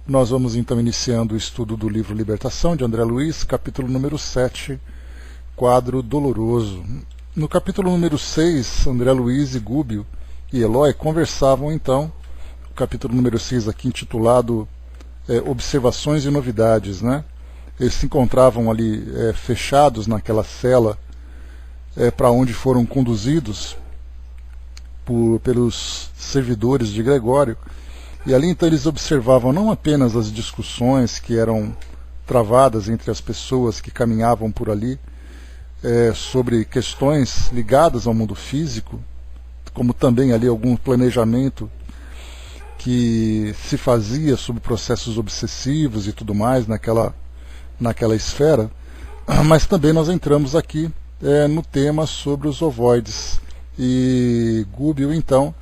Nós vamos então iniciando o estudo do livro Libertação, de André Luiz, capítulo número 7, quadro doloroso. No capítulo número 6, André Luiz e Gubbio e Eloy conversavam então, o capítulo número 6 aqui intitulado Observações e Novidades, né? Eles se encontravam ali fechados naquela cela para onde foram conduzidos pelos servidores de Gregório, e ali então eles observavam não apenas as discussões que eram travadas entre as pessoas que caminhavam por ali sobre questões ligadas ao mundo físico, como também ali algum planejamento que se fazia sobre processos obsessivos e tudo mais naquela esfera, mas também nós entramos aqui no tema sobre os ovoides, e Gubbio então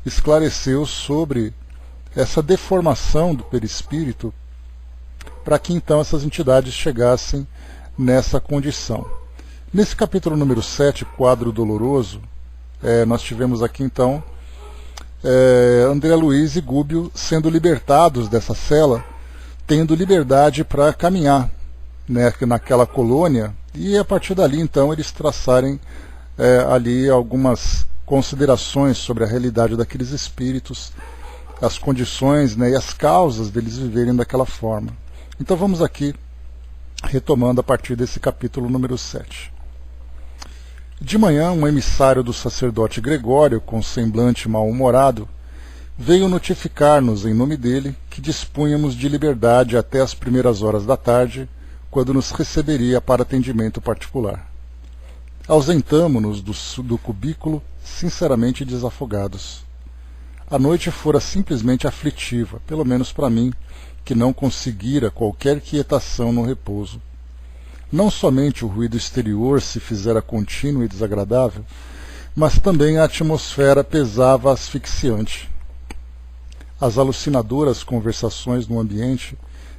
esclareceu sobre essa deformação do perispírito para que então essas entidades chegassem nessa condição. Nesse capítulo número 7, quadro doloroso, nós tivemos aqui então André Luiz e Gubbio sendo libertados dessa cela, tendo liberdade para caminhar naquela colônia, e a partir dali então eles traçarem ali algumas considerações sobre a realidade daqueles espíritos, as condições e as causas deles viverem daquela forma. Então vamos aqui retomando a partir desse capítulo número 7. De manhã, um emissário do sacerdote Gregório, com semblante mal-humorado, veio notificar-nos, em nome dele, que dispunhamos de liberdade até as primeiras horas da tarde, quando nos receberia para atendimento particular. Ausentamo-nos do cubículo, sinceramente desafogados. A noite fora simplesmente aflitiva, pelo menos para mim, que não conseguira qualquer quietação no repouso. Não somente o ruído exterior se fizera contínuo e desagradável, mas também a atmosfera pesava asfixiante. As alucinadoras conversações no ambiente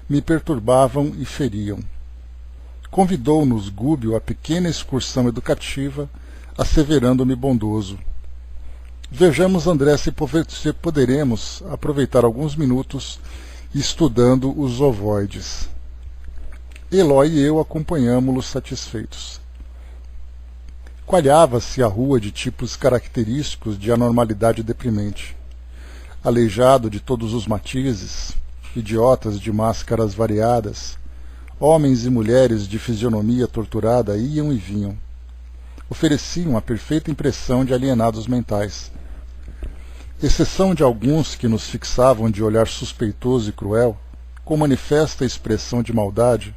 me perturbavam e feriam. Convidou-nos Gubbio a pequena excursão educativa, asseverando-me bondoso. Vejamos, André, se poderemos aproveitar alguns minutos estudando os ovoides. Eloy e eu acompanhámo-los satisfeitos. Coalhava-se a rua de tipos característicos de anormalidade deprimente. Aleijado de todos os matizes, idiotas de máscaras variadas, homens e mulheres de fisionomia torturada iam e vinham. Ofereciam a perfeita impressão de alienados mentais. Exceção de alguns que nos fixavam de olhar suspeitoso e cruel, com manifesta expressão de maldade,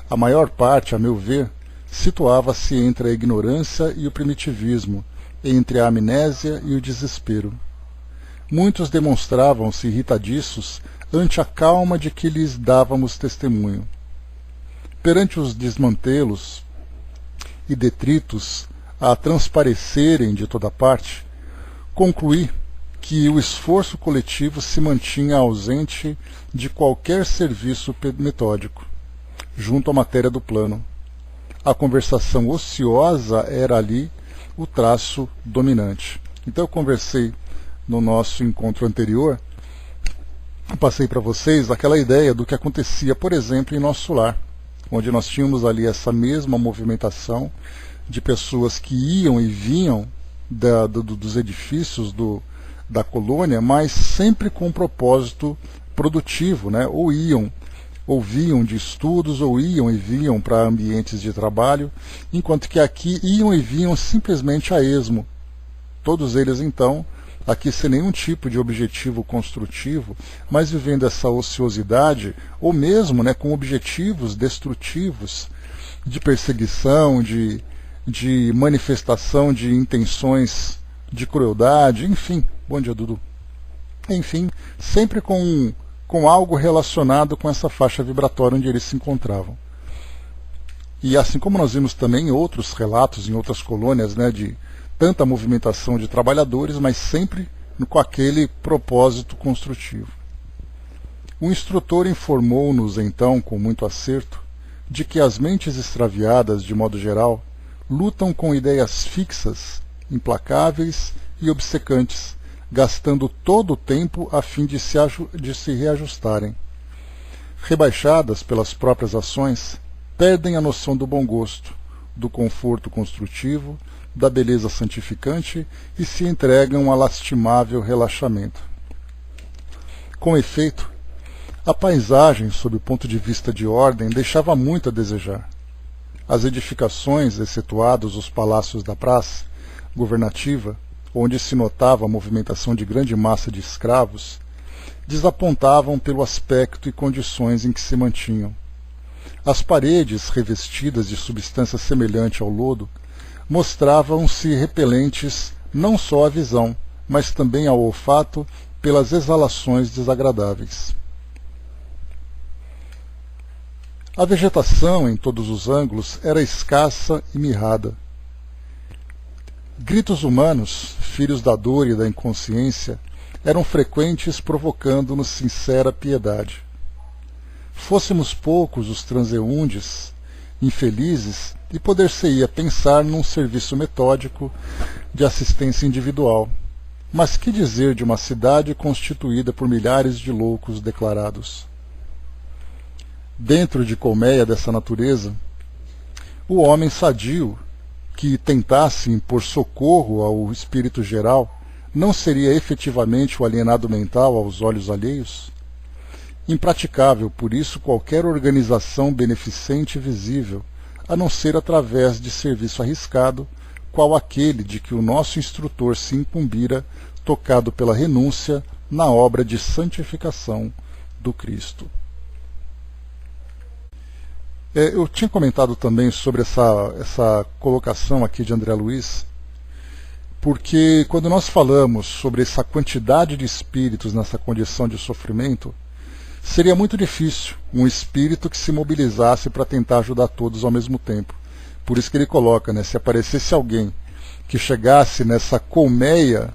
a maior parte, a meu ver, situava-se entre a ignorância e o primitivismo, entre a amnésia e o desespero. Muitos demonstravam-se irritadiços ante a calma de que lhes dávamos testemunho. Perante os desmantelos e detritos a transparecerem de toda parte, concluí que o esforço coletivo se mantinha ausente de qualquer serviço metódico, junto à matéria do plano. A conversação ociosa era ali o traço dominante. Então eu conversei no nosso encontro anterior, passei para vocês aquela ideia do que acontecia, por exemplo, em nosso lar, onde nós tínhamos ali essa mesma movimentação de pessoas que iam e vinham dos edifícios da colônia, mas sempre com um propósito produtivo, né? Ou vinham de estudos, ou iam e vinham para ambientes de trabalho, enquanto que aqui iam e vinham simplesmente a esmo. Todos eles, então, aqui sem nenhum tipo de objetivo construtivo, mas vivendo essa ociosidade, ou mesmo com objetivos destrutivos, de perseguição, de manifestação de intenções de crueldade, enfim. Bom dia, Dudu. Enfim, sempre com algo relacionado com essa faixa vibratória onde eles se encontravam. E assim como nós vimos também outros relatos em outras colônias, de tanta movimentação de trabalhadores, mas sempre com aquele propósito construtivo. O instrutor informou-nos então, com muito acerto, de que as mentes extraviadas, de modo geral, lutam com ideias fixas, implacáveis e obcecantes, gastando todo o tempo a fim de se reajustarem. rebaixadas pelas próprias ações, perdem a noção do bom gosto, do conforto construtivo, da beleza santificante e se entregam a lastimável relaxamento. Com efeito, a paisagem, sob o ponto de vista de ordem, deixava muito a desejar. As edificações, excetuados os palácios da praça governativa, onde se notava a movimentação de grande massa de escravos, desapontavam pelo aspecto e condições em que se mantinham. As paredes, revestidas de substância semelhante ao lodo, mostravam-se repelentes não só à visão, mas também ao olfato pelas exalações desagradáveis. A vegetação, em todos os ângulos, era escassa e mirrada. Gritos humanos, filhos da dor e da inconsciência, eram frequentes, provocando-nos sincera piedade. Fôssemos poucos os transeundes, infelizes, e poder-se-ia pensar num serviço metódico de assistência individual. Mas que dizer de uma cidade constituída por milhares de loucos declarados? Dentro de colmeia dessa natureza, o homem sadio, que tentasse impor socorro ao espírito geral, não seria efetivamente o alienado mental aos olhos alheios? Impraticável, por isso, qualquer organização beneficente visível, a não ser através de serviço arriscado, qual aquele de que o nosso instrutor se incumbira, tocado pela renúncia na obra de santificação do Cristo. Eu tinha comentado também sobre essa colocação aqui de André Luiz, porque quando nós falamos sobre essa quantidade de espíritos nessa condição de sofrimento, seria muito difícil um espírito que se mobilizasse para tentar ajudar todos ao mesmo tempo. Por isso que ele coloca, se aparecesse alguém que chegasse nessa colmeia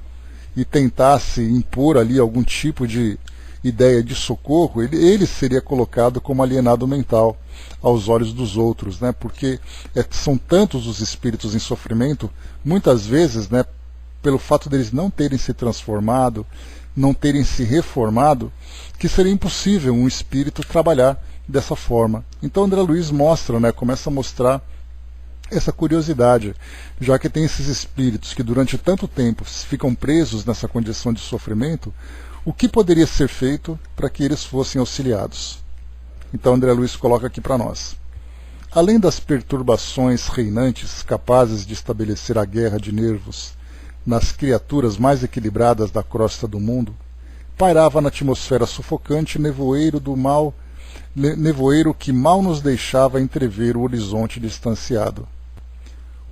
e tentasse impor ali algum tipo de ideia de socorro, ele seria colocado como alienado mental aos olhos dos outros, porque são tantos os espíritos em sofrimento, muitas vezes, pelo fato deles não terem se transformado, não terem se reformado, que seria impossível um espírito trabalhar dessa forma. Então André Luiz começa a mostrar essa curiosidade, já que tem esses espíritos que durante tanto tempo ficam presos nessa condição de sofrimento, o que poderia ser feito para que eles fossem auxiliados? Então André Luiz coloca aqui para nós. Além das perturbações reinantes capazes de estabelecer a guerra de nervos nas criaturas mais equilibradas da crosta do mundo, pairava na atmosfera sufocante nevoeiro do mal, nevoeiro que mal nos deixava entrever o horizonte distanciado.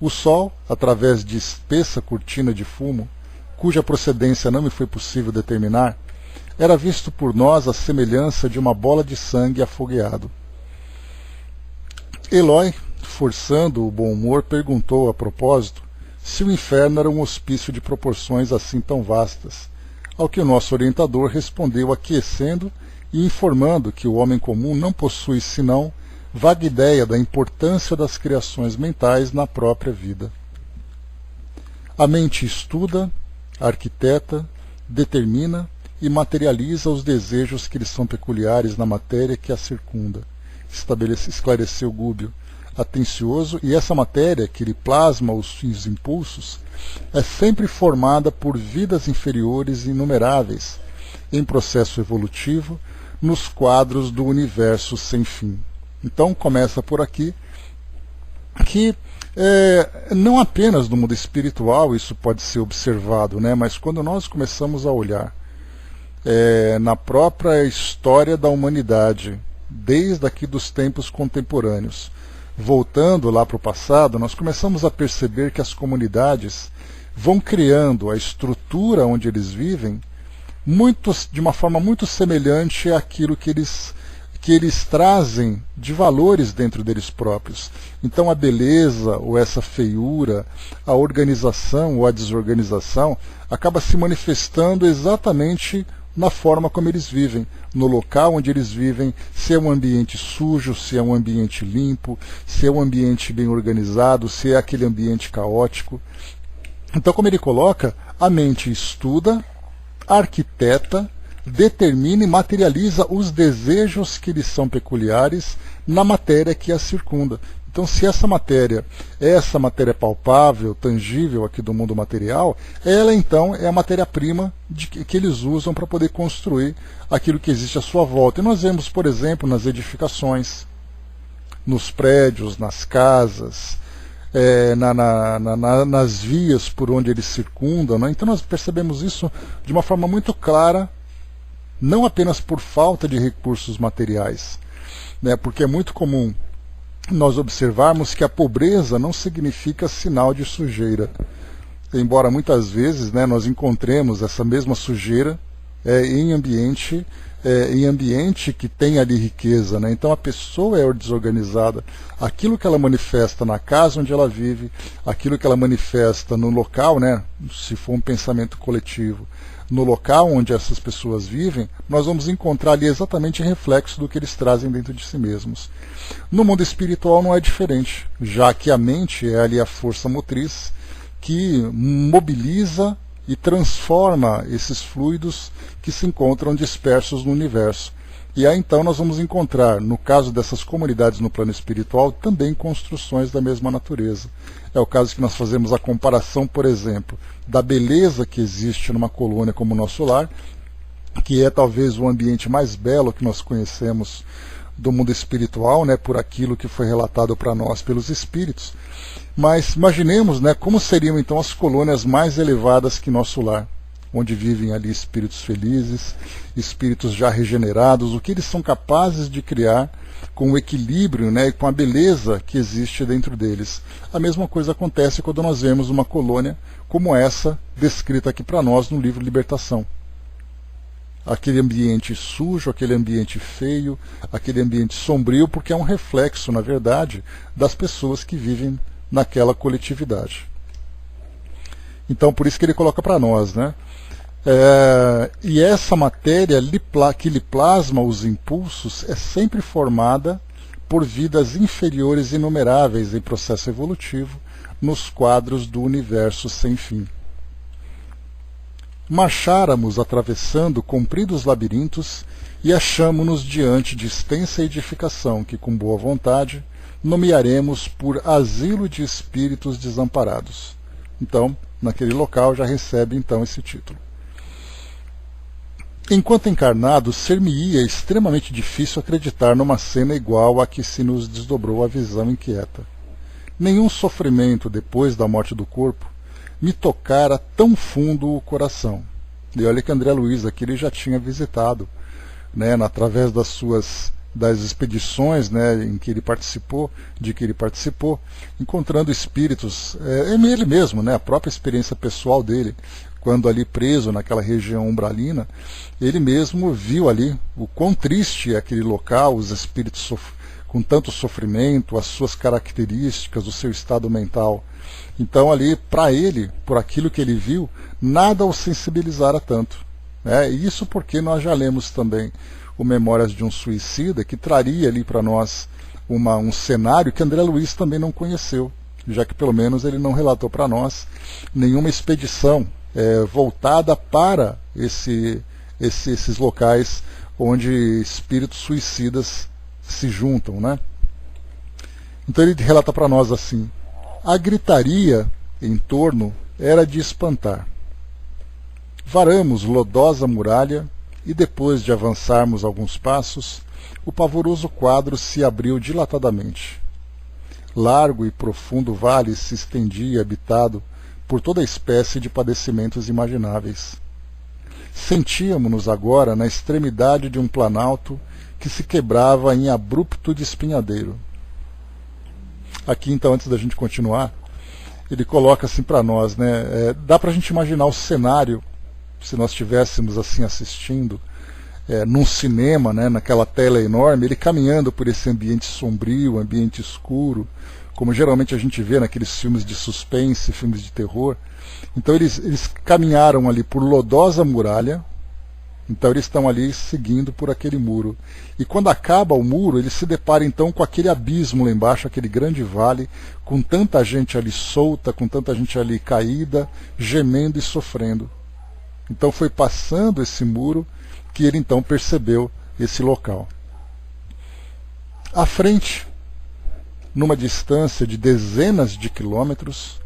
O sol, através de espessa cortina de fumo, cuja procedência não me foi possível determinar, era visto por nós à semelhança de uma bola de sangue afogueado. Eloy, forçando o bom humor, perguntou a propósito se o inferno era um hospício de proporções assim tão vastas, ao que o nosso orientador respondeu aquecendo e informando que o homem comum não possui senão vaga ideia da importância das criações mentais na própria vida. A mente estuda, arquiteta, determina e materializa os desejos que lhe são peculiares na matéria que a circunda, esclareceu Gúbio, atencioso, e essa matéria que lhe plasma os impulsos é sempre formada por vidas inferiores inumeráveis, em processo evolutivo, nos quadros do universo sem fim. Então começa por aqui que não apenas no mundo espiritual isso pode ser observado, mas quando nós começamos a olhar na própria história da humanidade, desde aqui dos tempos contemporâneos, voltando lá para o passado, nós começamos a perceber que as comunidades vão criando a estrutura onde eles vivem de uma forma muito semelhante àquilo que eles trazem de valores dentro deles próprios. Então a beleza ou essa feiura, a organização ou a desorganização acaba se manifestando exatamente na forma como eles vivem, no local onde eles vivem, se é um ambiente sujo, se é um ambiente limpo, se é um ambiente bem organizado, se é aquele ambiente caótico. Então, como ele coloca, a mente estuda, arquiteta, determina e materializa os desejos que lhes são peculiares na matéria que a circunda. Então, se essa matéria palpável, tangível aqui do mundo material, ela então é a matéria-prima que eles usam para poder construir aquilo que existe à sua volta. E nós vemos, por exemplo, nas edificações, nos prédios, nas casas, nas vias por onde eles circundam, né? Então nós percebemos isso de uma forma muito clara, não apenas por falta de recursos materiais, né? Porque é muito comum nós observarmos que a pobreza não significa sinal de sujeira, embora muitas vezes, né, nós encontremos essa mesma sujeira em ambiente que tem ali riqueza, né? Então a pessoa é desorganizada. Aquilo que ela manifesta na casa onde ela vive, aquilo que ela manifesta no local, né, se for um pensamento coletivo, no local onde essas pessoas vivem, nós vamos encontrar ali exatamente reflexo do que eles trazem dentro de si mesmos. No mundo espiritual não é diferente, já que a mente é ali a força motriz que mobiliza e transforma esses fluidos que se encontram dispersos no universo. E aí então nós vamos encontrar, no caso dessas comunidades no plano espiritual, também construções da mesma natureza. É o caso que nós fazemos a comparação, por exemplo, da beleza que existe numa colônia como o nosso lar, que é talvez o ambiente mais belo que nós conhecemos do mundo espiritual, né, por aquilo que foi relatado para nós pelos espíritos. Mas imaginemos, né, como seriam então as colônias mais elevadas que nosso lar, onde vivem ali espíritos felizes, espíritos já regenerados, o que eles são capazes de criar com o equilíbrio, né, e com a beleza que existe dentro deles. A mesma coisa acontece quando nós vemos uma colônia como essa descrita aqui para nós no livro Libertação. Aquele ambiente sujo, aquele ambiente feio, aquele ambiente sombrio, porque é um reflexo, na verdade, das pessoas que vivem naquela coletividade. Então, por isso que ele coloca para nós, né? E essa matéria que lhe plasma os impulsos é sempre formada por vidas inferiores inumeráveis em processo evolutivo nos quadros do universo sem fim. Marcháramos atravessando compridos labirintos e achamo-nos diante de extensa edificação que, com boa vontade, nomearemos por asilo de espíritos desamparados. Então, naquele local já recebe então esse título. Enquanto encarnado, ser-me-ia extremamente difícil acreditar numa cena igual à que se nos desdobrou a visão inquieta. Nenhum sofrimento depois da morte do corpo me tocara tão fundo o coração. E olha que André Luiz aqui ele já tinha visitado, né, através das expedições, né, de que ele participou, encontrando espíritos, ele mesmo, né, a própria experiência pessoal dele, quando ali preso naquela região umbralina, ele mesmo viu ali o quão triste é aquele local, os espíritos com tanto sofrimento, as suas características, o seu estado mental. Então ali, para ele, por aquilo que ele viu, nada o sensibilizara tanto. E isso porque nós já lemos também o Memórias de um Suicida, que traria ali para nós um cenário que André Luiz também não conheceu, já que pelo menos ele não relatou para nós nenhuma expedição voltada para esses locais onde espíritos suicidas se juntam, né? Então ele relata para nós assim: a gritaria em torno era de espantar. Varamos lodosa muralha e depois de avançarmos alguns passos, o pavoroso quadro se abriu dilatadamente. Largo e profundo vale se estendia habitado por toda espécie de padecimentos imagináveis. Sentíamos-nos agora na extremidade de um planalto que se quebrava em abrupto despenhadeiro. Aqui então, antes da gente continuar, ele coloca assim para nós, né? Dá para a gente imaginar o cenário, se nós estivéssemos assim assistindo num cinema, né, naquela tela enorme, ele caminhando por esse ambiente sombrio, ambiente escuro, como geralmente a gente vê naqueles filmes de suspense, filmes de terror. Então eles caminharam ali por lodosa muralha, então eles estão ali seguindo por aquele muro. E quando acaba o muro, eles se deparam então com aquele abismo lá embaixo, aquele grande vale, com tanta gente ali solta, com tanta gente ali caída, gemendo e sofrendo. Então foi passando esse muro que ele então percebeu esse local. À frente, numa distância de dezenas de quilômetros,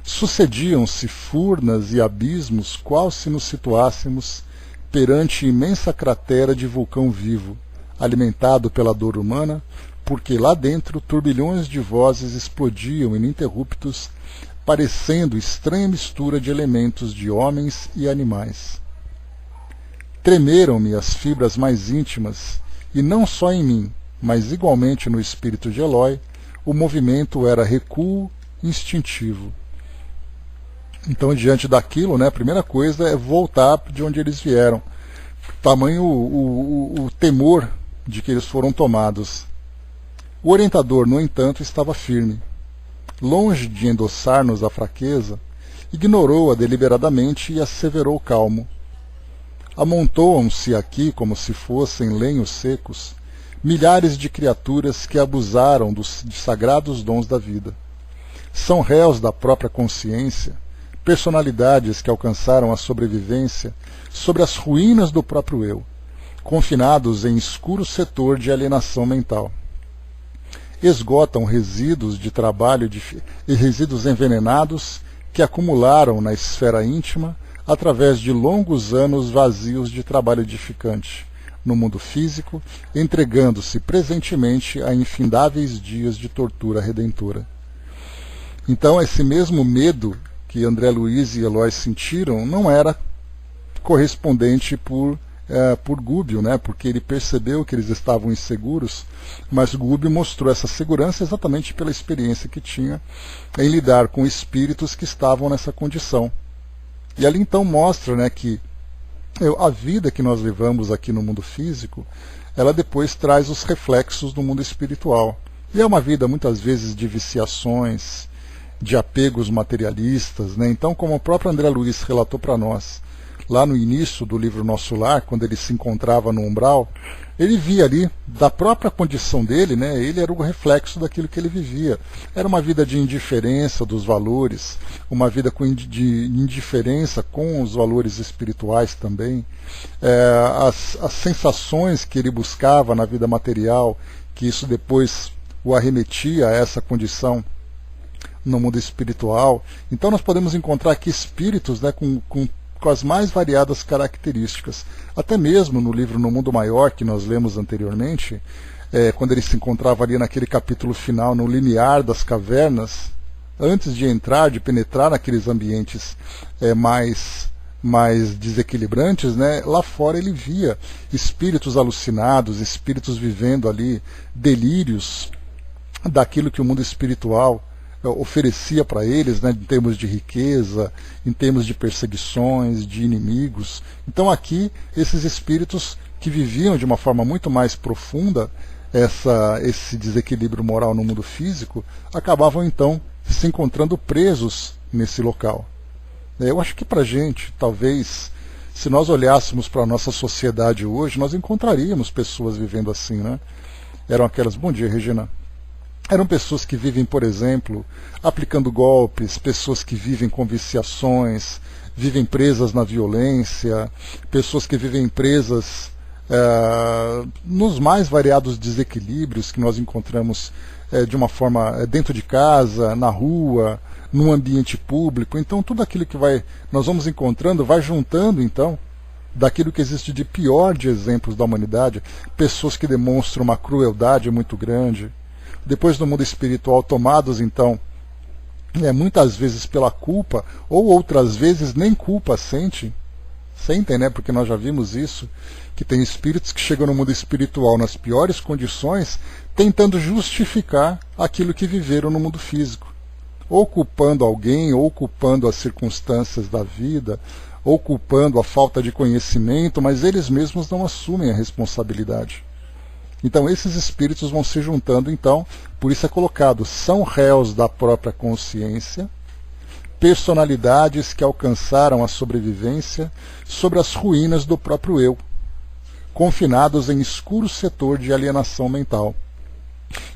sucediam-se furnas e abismos, qual se nos situássemos perante imensa cratera de vulcão vivo, alimentado pela dor humana, porque lá dentro turbilhões de vozes explodiam ininterruptos, parecendo estranha mistura de elementos de homens e animais. Tremeram-me as fibras mais íntimas, e não só em mim, mas igualmente no espírito de Eloy, o movimento era recuo instintivo. Então, diante daquilo, a primeira coisa é voltar de onde eles vieram. Tamanho o temor de que eles foram tomados. O orientador, no entanto, estava firme. Longe de endossar-nos a fraqueza, ignorou-a deliberadamente e asseverou calmo. Amontoam-se aqui, como se fossem lenhos secos, milhares de criaturas que abusaram dos sagrados dons da vida. São réus da própria consciência, personalidades que alcançaram a sobrevivência sobre as ruínas do próprio eu, confinados em escuro setor de alienação mental. Esgotam resíduos de trabalho e resíduos envenenados que acumularam na esfera íntima através de longos anos vazios de trabalho edificante no mundo físico, entregando-se presentemente a infindáveis dias de tortura redentora. Então, esse mesmo medo que André Luiz e Eloy sentiram não era correspondente por Gubbio, porque ele percebeu que eles estavam inseguros, mas Gubbio mostrou essa segurança exatamente pela experiência que tinha em lidar com espíritos que estavam nessa condição. E ali então mostra que a vida que nós levamos aqui no mundo físico, ela depois traz os reflexos do mundo espiritual. E é uma vida muitas vezes de viciações, de apegos materialistas. Então, como o próprio André Luiz relatou para nós, lá no início do livro Nosso Lar, quando ele se encontrava no umbral, ele via ali, da própria condição dele, ele era o reflexo daquilo que ele vivia. Era uma vida de indiferença dos valores, uma vida de indiferença com os valores espirituais também. As sensações que ele buscava na vida material, que isso depois o arremetia a essa condição no mundo espiritual. Então nós podemos encontrar aqui espíritos com as mais variadas características. Até mesmo no livro No Mundo Maior, que nós lemos anteriormente, quando ele se encontrava ali naquele capítulo final, no limiar das cavernas, antes de penetrar naqueles ambientes mais desequilibrantes, lá fora ele via espíritos alucinados, espíritos vivendo ali delírios daquilo que o mundo espiritual oferecia para eles, em termos de riqueza, em termos de perseguições, de inimigos. Então aqui, esses espíritos que viviam de uma forma muito mais profunda esse desequilíbrio moral no mundo físico, acabavam então se encontrando presos nesse local. Eu acho que para a gente, talvez, se nós olhássemos para a nossa sociedade hoje, nós encontraríamos pessoas vivendo assim. Eram aquelas... Bom dia, Regina. Eram pessoas que vivem, por exemplo, aplicando golpes, pessoas que vivem com viciações, vivem presas na violência, pessoas que vivem presas nos mais variados desequilíbrios que nós encontramos de uma forma dentro de casa, na rua, num ambiente público. Então tudo aquilo que nós vamos encontrando vai juntando então daquilo que existe de pior de exemplos da humanidade, pessoas que demonstram uma crueldade muito grande. Depois no mundo espiritual, tomados então muitas vezes pela culpa, ou outras vezes nem culpa sentem, porque nós já vimos isso, que tem espíritos que chegam no mundo espiritual nas piores condições, tentando justificar aquilo que viveram no mundo físico, ou culpando alguém, ou culpando as circunstâncias da vida, ou culpando a falta de conhecimento, mas eles mesmos não assumem a responsabilidade. Então esses espíritos vão se juntando, então, por isso é colocado, são réus da própria consciência, personalidades que alcançaram a sobrevivência sobre as ruínas do próprio eu, confinados em escuro setor de alienação mental.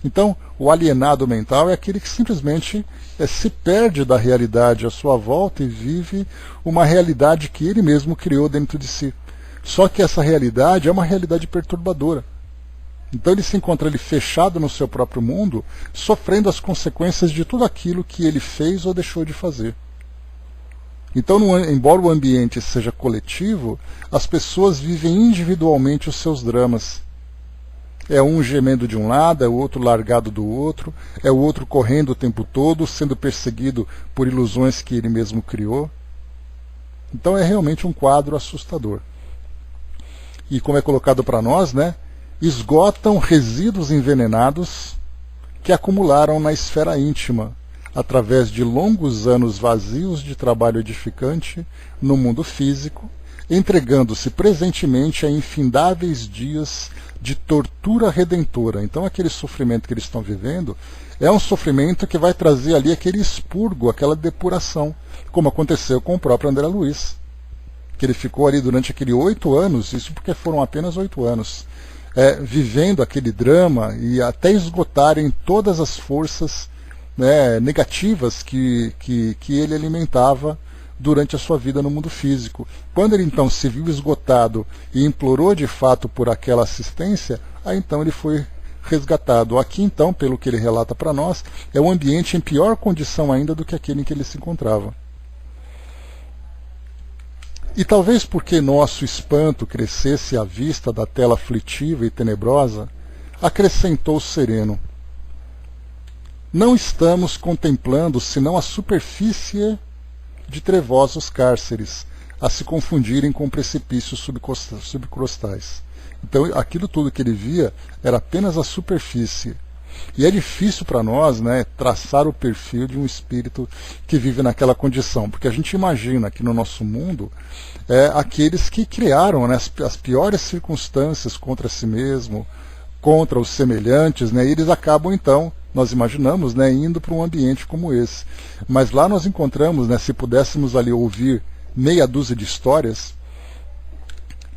Então, o alienado mental é aquele que simplesmente se perde da realidade à sua volta e vive uma realidade que ele mesmo criou dentro de si. Só que essa realidade é uma realidade perturbadora. Então ele se encontra ali fechado no seu próprio mundo, sofrendo as consequências de tudo aquilo que ele fez ou deixou de fazer. Então, embora o ambiente seja coletivo, as pessoas vivem individualmente os seus dramas. É um gemendo de um lado, é o outro largado do outro, é o outro correndo o tempo todo, sendo perseguido por ilusões que ele mesmo criou. Então é realmente um quadro assustador. E como é colocado para nós, né, esgotam resíduos envenenados que acumularam na esfera íntima, através de longos anos vazios de trabalho edificante no mundo físico, entregando-se presentemente a infindáveis dias de tortura redentora. Então aquele sofrimento que eles estão vivendo é um sofrimento que vai trazer ali aquele expurgo, aquela depuração, como aconteceu com o próprio André Luiz, que ele ficou ali durante aqueles 8 anos, isso porque foram apenas 8 anos, vivendo aquele drama e até esgotarem todas as forças, né, negativas que ele alimentava durante a sua vida no mundo físico. Quando ele então se viu esgotado e implorou de fato por aquela assistência, aí então ele foi resgatado. Aqui então, pelo que ele relata para nós, é um ambiente em pior condição ainda do que aquele em que ele se encontrava. E talvez porque nosso espanto crescesse à vista da tela aflitiva e tenebrosa, acrescentou sereno: não estamos contemplando senão a superfície de trevosos cárceres, a se confundirem com precipícios subcrostais. Então aquilo tudo que ele via era apenas a superfície. E é difícil para nós, né, traçar o perfil de um espírito que vive naquela condição, porque a gente imagina que no nosso mundo aqueles que criaram, né, as piores circunstâncias contra si mesmo, contra os semelhantes, né, e eles acabam então, nós imaginamos, né, indo para um ambiente como esse. Mas lá nós encontramos, né, se pudéssemos ali ouvir meia dúzia de histórias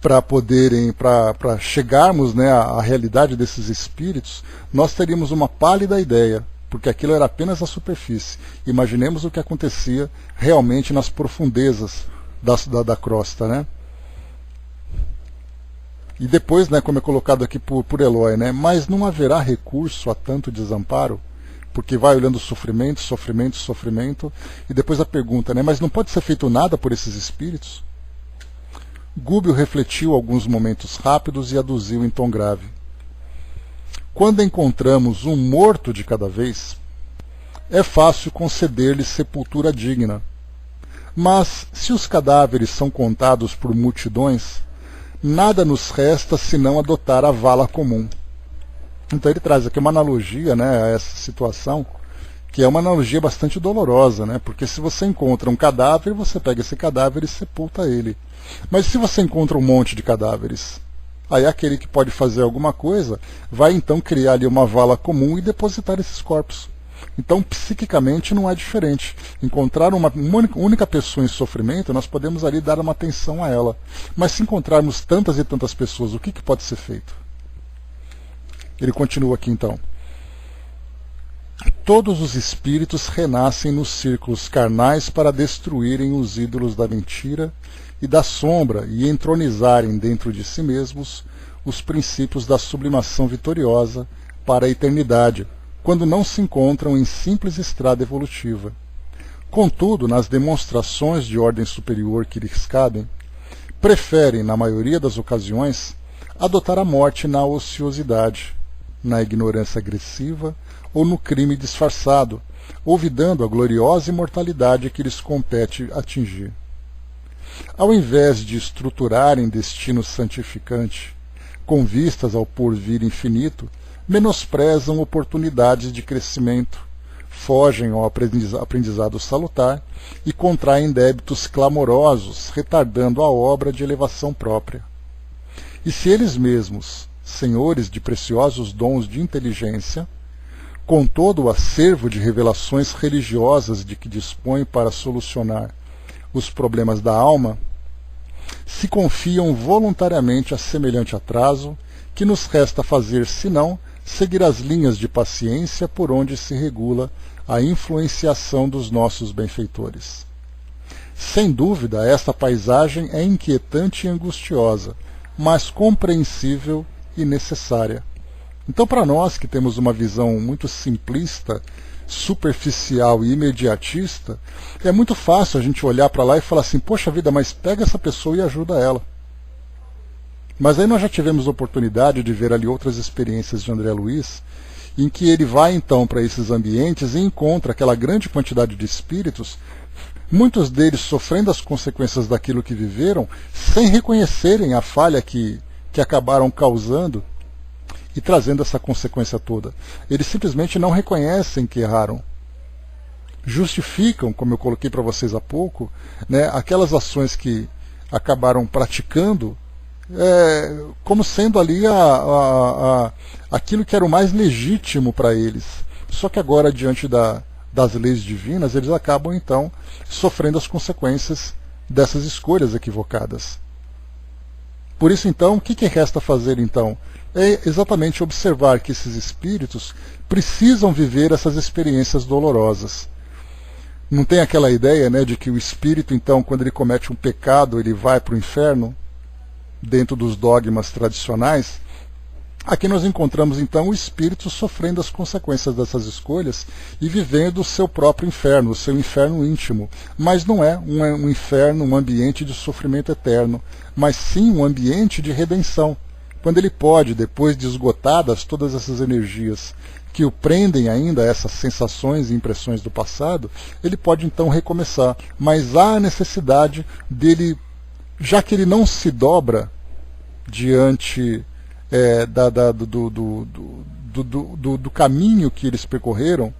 para chegarmos, né, à realidade desses espíritos, nós teríamos uma pálida ideia, porque aquilo era apenas a superfície. Imaginemos o que acontecia realmente nas profundezas da crosta, né? E depois, né, como é colocado aqui por Eloy, né, mas não haverá recurso a tanto desamparo, porque vai olhando sofrimento, sofrimento, sofrimento, e depois a pergunta, né, mas não pode ser feito nada por esses espíritos? Gubbio refletiu alguns momentos rápidos e aduziu em tom grave: quando encontramos um morto de cada vez, é fácil conceder-lhe sepultura digna. Mas, se os cadáveres são contados por multidões, nada nos resta senão adotar a vala comum. Então ele traz aqui uma analogia, né, a essa situação, que é uma analogia bastante dolorosa, né, porque se você encontra um cadáver, você pega esse cadáver e sepulta ele. Mas se você encontra um monte de cadáveres, aí aquele que pode fazer alguma coisa vai então criar ali uma vala comum e depositar esses corpos. Então, psiquicamente não é diferente. Encontrar uma única pessoa em sofrimento, nós podemos ali dar uma atenção a ela. Mas se encontrarmos tantas e tantas pessoas, o que pode ser feito? Ele continua aqui então: todos os espíritos renascem nos círculos carnais para destruírem os ídolos da mentira e da sombra e entronizarem dentro de si mesmos os princípios da sublimação vitoriosa para a eternidade, quando não se encontram em simples estrada evolutiva. Contudo, nas demonstrações de ordem superior que lhes cabem, preferem, na maioria das ocasiões, adotar a morte na ociosidade, na ignorância agressiva ou no crime disfarçado, olvidando a gloriosa imortalidade que lhes compete atingir. Ao invés de estruturarem destino santificante, com vistas ao porvir infinito, menosprezam oportunidades de crescimento, fogem ao aprendizado salutar e contraem débitos clamorosos, retardando a obra de elevação própria. E se eles mesmos, senhores de preciosos dons de inteligência, com todo o acervo de revelações religiosas de que dispõem para solucionar os problemas da alma, se confiam voluntariamente a semelhante atraso, que nos resta fazer senão seguir as linhas de paciência por onde se regula a influenciação dos nossos benfeitores. Sem dúvida, esta paisagem é inquietante e angustiosa, mas compreensível e necessária. Então, para nós que temos uma visão muito simplista, superficial e imediatista, é muito fácil a gente olhar para lá e falar assim, poxa vida, mas pega essa pessoa e ajuda ela. Mas aí nós já tivemos oportunidade de ver ali outras experiências de André Luiz, em que ele vai então para esses ambientes e encontra aquela grande quantidade de espíritos, muitos deles sofrendo as consequências daquilo que viveram, sem reconhecerem a falha que acabaram causando e trazendo essa consequência toda. Eles simplesmente não reconhecem que erraram. Justificam, como eu coloquei para vocês há pouco, né, aquelas ações que acabaram praticando como sendo ali aquilo que era o mais legítimo para eles. Só que agora, diante das leis divinas, eles acabam então sofrendo as consequências dessas escolhas equivocadas. Por isso então, o que resta fazer então? É exatamente observar que esses espíritos precisam viver essas experiências dolorosas. Não tem aquela ideia, né, de que o espírito então, quando ele comete um pecado, ele vai para o inferno? Dentro dos dogmas tradicionais, aqui nós encontramos então o espírito sofrendo as consequências dessas escolhas e vivendo o seu próprio inferno, o seu inferno íntimo. Mas não é um inferno, um ambiente de sofrimento eterno, mas sim um ambiente de redenção, quando ele pode, depois de esgotadas todas essas energias que o prendem ainda a essas sensações e impressões do passado, ele pode então recomeçar. Mas há a necessidade dele, já que ele não se dobra diante do caminho que eles percorreram,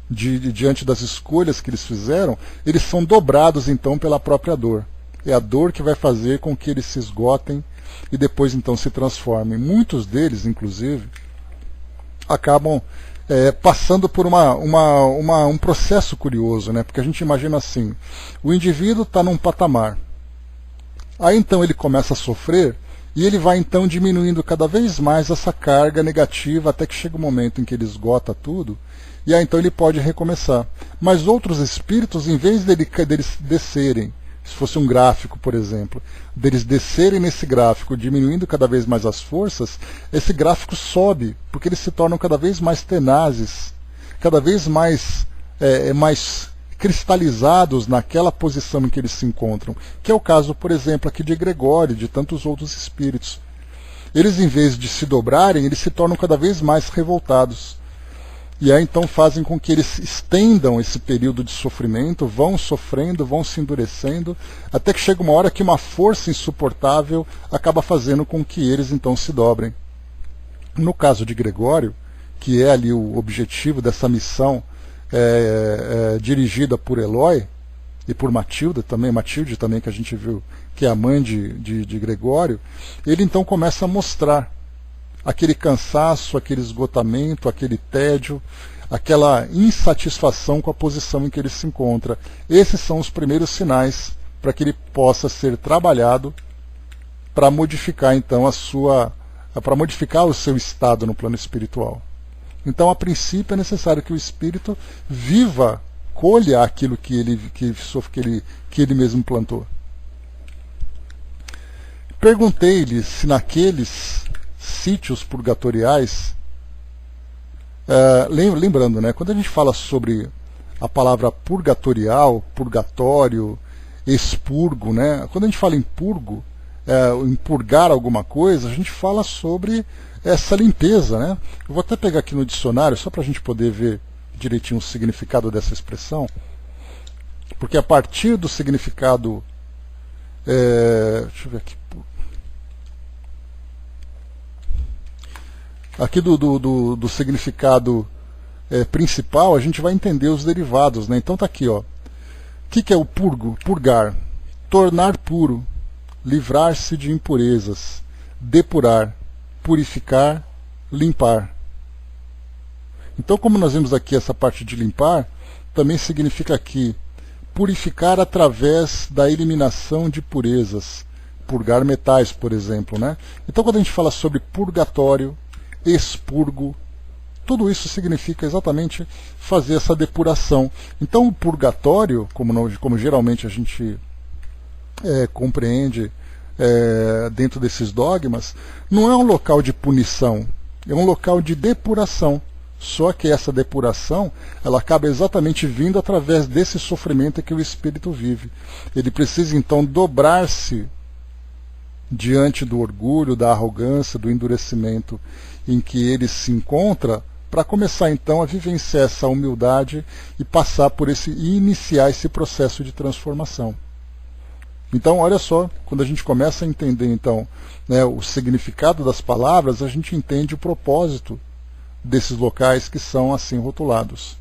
diante das escolhas que eles fizeram, eles são dobrados então pela própria dor. É a dor que vai fazer com que eles se esgotem e depois então se transformem. Muitos deles, inclusive, acabam passando por um processo curioso, né? Porque a gente imagina assim, o indivíduo está num patamar, aí então ele começa a sofrer e ele vai então diminuindo cada vez mais essa carga negativa até que chega um momento em que ele esgota tudo e aí então ele pode recomeçar. Mas outros espíritos, em vez deles descerem, se fosse um gráfico, por exemplo, deles descerem nesse gráfico, diminuindo cada vez mais as forças, esse gráfico sobe, porque eles se tornam cada vez mais tenazes, cada vez mais cristalizados naquela posição em que eles se encontram, que é o caso, por exemplo, aqui de Gregório e de tantos outros espíritos. Eles, em vez de se dobrarem, eles se tornam cada vez mais revoltados. E aí então fazem com que eles estendam esse período de sofrimento, vão sofrendo, vão se endurecendo, até que chega uma hora que uma força insuportável acaba fazendo com que eles então se dobrem. No caso de Gregório, que é ali o objetivo dessa missão dirigida por Eloy e por Matilde também, que a gente viu que é a mãe de Gregório, ele então começa a mostrar aquele cansaço, aquele esgotamento, aquele tédio, aquela insatisfação com a posição em que ele se encontra. Esses são os primeiros sinais para que ele possa ser trabalhado para modificar então para modificar o seu estado no plano espiritual. Então, a princípio, é necessário que o espírito viva, colha aquilo que ele mesmo plantou. Perguntei-lhe se naqueles sítios purgatoriais, lembrando, né, quando a gente fala sobre a palavra purgatorial, purgatório, expurgo, né, quando a gente fala em purgo, em purgar alguma coisa, a gente fala sobre essa limpeza, né? Eu vou até pegar aqui no dicionário, só para a gente poder ver direitinho o significado dessa expressão, porque a partir do significado, deixa eu ver aqui do significado principal, a gente vai entender os derivados, né? Então tá aqui, ó. O que é o purgo? Purgar, tornar puro, livrar-se de impurezas, depurar, purificar, limpar. Então, como nós vimos aqui essa parte de limpar, também significa aqui purificar através da eliminação de purezas, purgar metais, por exemplo, né? Então, quando a gente fala sobre purgatório, expurgo, tudo isso significa exatamente fazer essa depuração. Então o purgatório, como geralmente a gente compreende dentro desses dogmas, não é um local de punição, é um local de depuração. Só que essa depuração, ela acaba exatamente vindo através desse sofrimento que o espírito vive. Ele precisa então dobrar-se diante do orgulho, da arrogância, do endurecimento em que ele se encontra, para começar então a vivenciar essa humildade e passar por e iniciar esse processo de transformação. Então, olha só, quando a gente começa a entender então, o significado das palavras, a gente entende o propósito desses locais que são assim rotulados.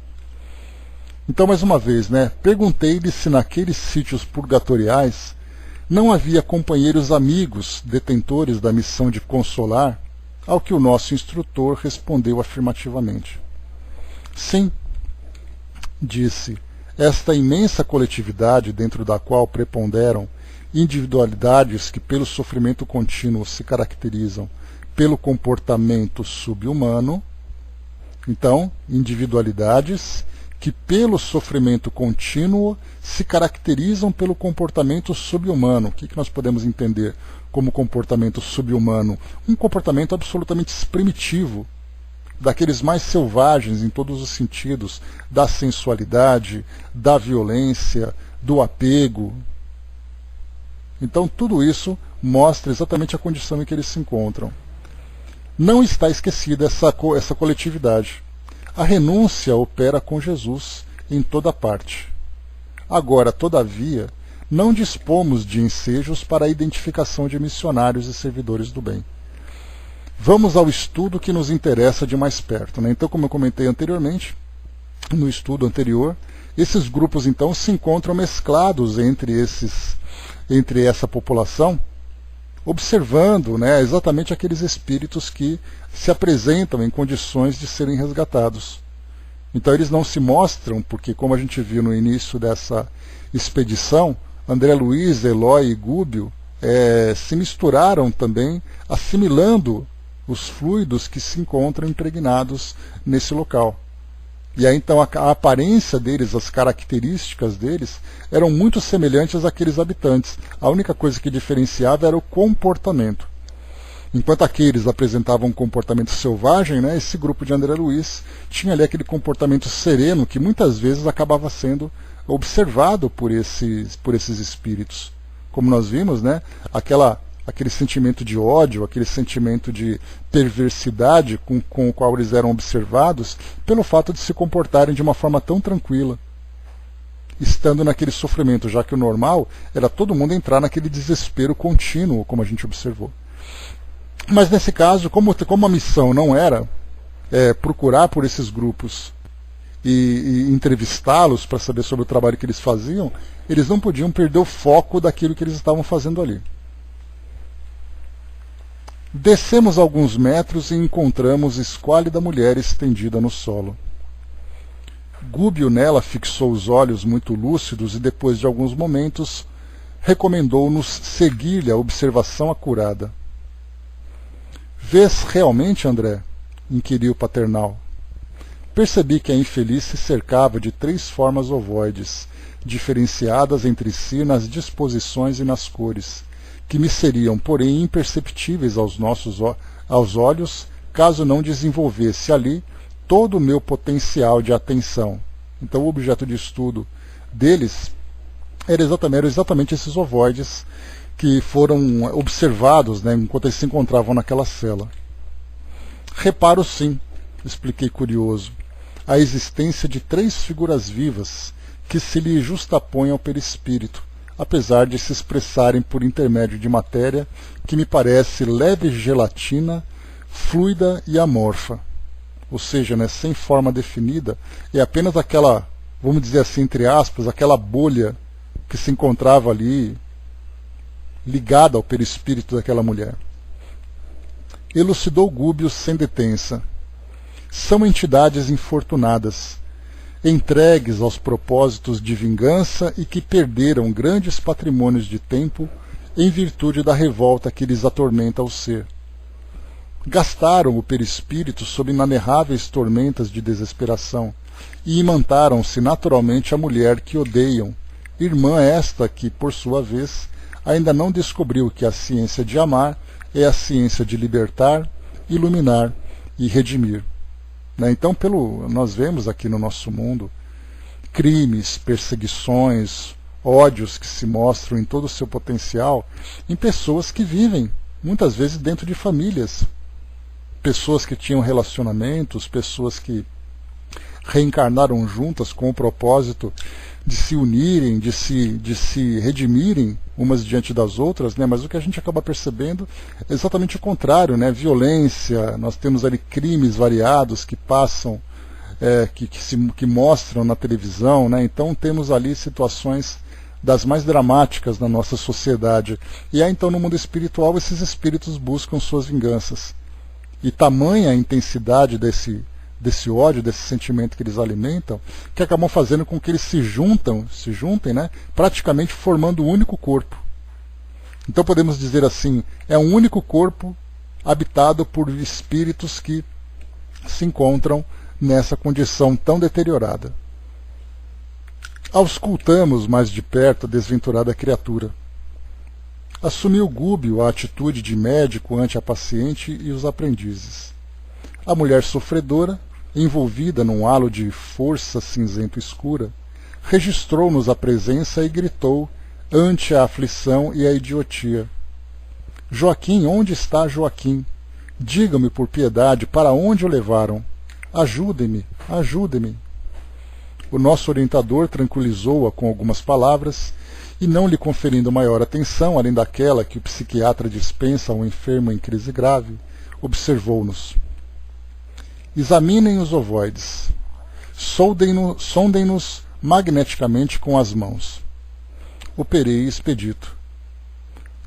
Então, mais uma vez, perguntei-lhe se naqueles sítios purgatoriais não havia companheiros amigos, detentores da missão de consolar, ao que o nosso instrutor respondeu afirmativamente. Sim, disse, esta imensa coletividade dentro da qual preponderam individualidades que pelo sofrimento contínuo se caracterizam pelo comportamento subhumano. Então, individualidades que pelo sofrimento contínuo se caracterizam pelo comportamento subhumano. O que nós podemos entender como comportamento subhumano? Um comportamento absolutamente primitivo, daqueles mais selvagens em todos os sentidos, da sensualidade, da violência, do apego. Então tudo isso mostra exatamente a condição em que eles se encontram. Não está esquecida essa coletividade. A renúncia opera com Jesus em toda parte. Agora, todavia, não dispomos de ensejos para a identificação de missionários e servidores do bem. Vamos ao estudo que nos interessa de mais perto. Então, como eu comentei anteriormente, no estudo anterior, esses grupos então se encontram mesclados entre essa população, observando exatamente aqueles espíritos que se apresentam em condições de serem resgatados. Então eles não se mostram, porque como a gente viu no início dessa expedição, André Luiz, Eloy e Gúbio se misturaram também, assimilando os fluidos que se encontram impregnados nesse local. E aí então a aparência deles, as características deles, eram muito semelhantes àqueles habitantes. A única coisa que diferenciava era o comportamento. Enquanto aqueles apresentavam um comportamento selvagem, esse grupo de André Luiz tinha ali aquele comportamento sereno que muitas vezes acabava sendo observado por esses espíritos. Como nós vimos, aquele sentimento de ódio, aquele sentimento de perversidade com o qual eles eram observados, pelo fato de se comportarem de uma forma tão tranquila, estando naquele sofrimento, já que o normal era todo mundo entrar naquele desespero contínuo, como a gente observou. Mas nesse caso, como a missão não era procurar por esses grupos e entrevistá-los para saber sobre o trabalho que eles faziam, eles não podiam perder o foco daquilo que eles estavam fazendo ali. Descemos alguns metros e encontramos esquálida mulher estendida no solo. Gúbio nela fixou os olhos muito lúcidos e depois de alguns momentos recomendou-nos seguir-lhe a observação acurada. Vês realmente, André? Inquiriu o paternal. Percebi que a infeliz se cercava de 3 formas ovoides, diferenciadas entre si nas disposições e nas cores, que me seriam, porém, imperceptíveis aos olhos, caso não desenvolvesse ali todo o meu potencial de atenção. Então o objeto de estudo deles eram exatamente esses ovoides que foram observados enquanto eles se encontravam naquela cela. Reparo sim, expliquei curioso, a existência de 3 figuras vivas que se lhe justapõem ao perispírito, apesar de se expressarem por intermédio de matéria que me parece leve gelatina, fluida e amorfa. Ou seja, sem forma definida, é apenas aquela, vamos dizer assim, entre aspas, aquela bolha que se encontrava ali, ligada ao perispírito daquela mulher. Elucidou Gúbio sem detença. São entidades infortunadas, entregues aos propósitos de vingança e que perderam grandes patrimônios de tempo em virtude da revolta que lhes atormenta o ser. gastaram o perispírito sob inanarráveis tormentas de desesperação e imantaram-se naturalmente a mulher que odeiam, irmã esta que, por sua vez, ainda não descobriu que a ciência de amar é a ciência de libertar, iluminar e redimir. Então, nós vemos aqui no nosso mundo crimes, perseguições, ódios que se mostram em todo o seu potencial em pessoas que vivem, muitas vezes, dentro de famílias. Pessoas que tinham relacionamentos, pessoas que reencarnaram juntas com o propósito de se unirem, de se redimirem umas diante das outras, mas o que a gente acaba percebendo é exatamente o contrário, violência, nós temos ali crimes variados que passam, que mostram na televisão, então temos ali situações das mais dramáticas na nossa sociedade. E aí então no mundo espiritual esses espíritos buscam suas vinganças. E tamanha a intensidade desse ódio, desse sentimento que eles alimentam, que acabam fazendo com que eles se juntem, praticamente formando um único corpo. Então podemos dizer assim, é um único corpo habitado por espíritos que se encontram nessa condição tão deteriorada. Auscultamos mais de perto a desventurada criatura. Assumiu Gúbio a atitude de médico ante a paciente e os aprendizes. A mulher sofredora, envolvida num halo de força cinzento escura, registrou-nos a presença e gritou ante a aflição e a idiotia: Joaquim, onde está Joaquim? Diga-me por piedade para onde o levaram. Ajudem-me, ajudem-me. O nosso orientador tranquilizou-a com algumas palavras e, não lhe conferindo maior atenção, além daquela que o psiquiatra dispensa a um enfermo em crise grave, observou-nos. Examinem os ovoides. Sondem-nos magneticamente com as mãos. Operei expedito.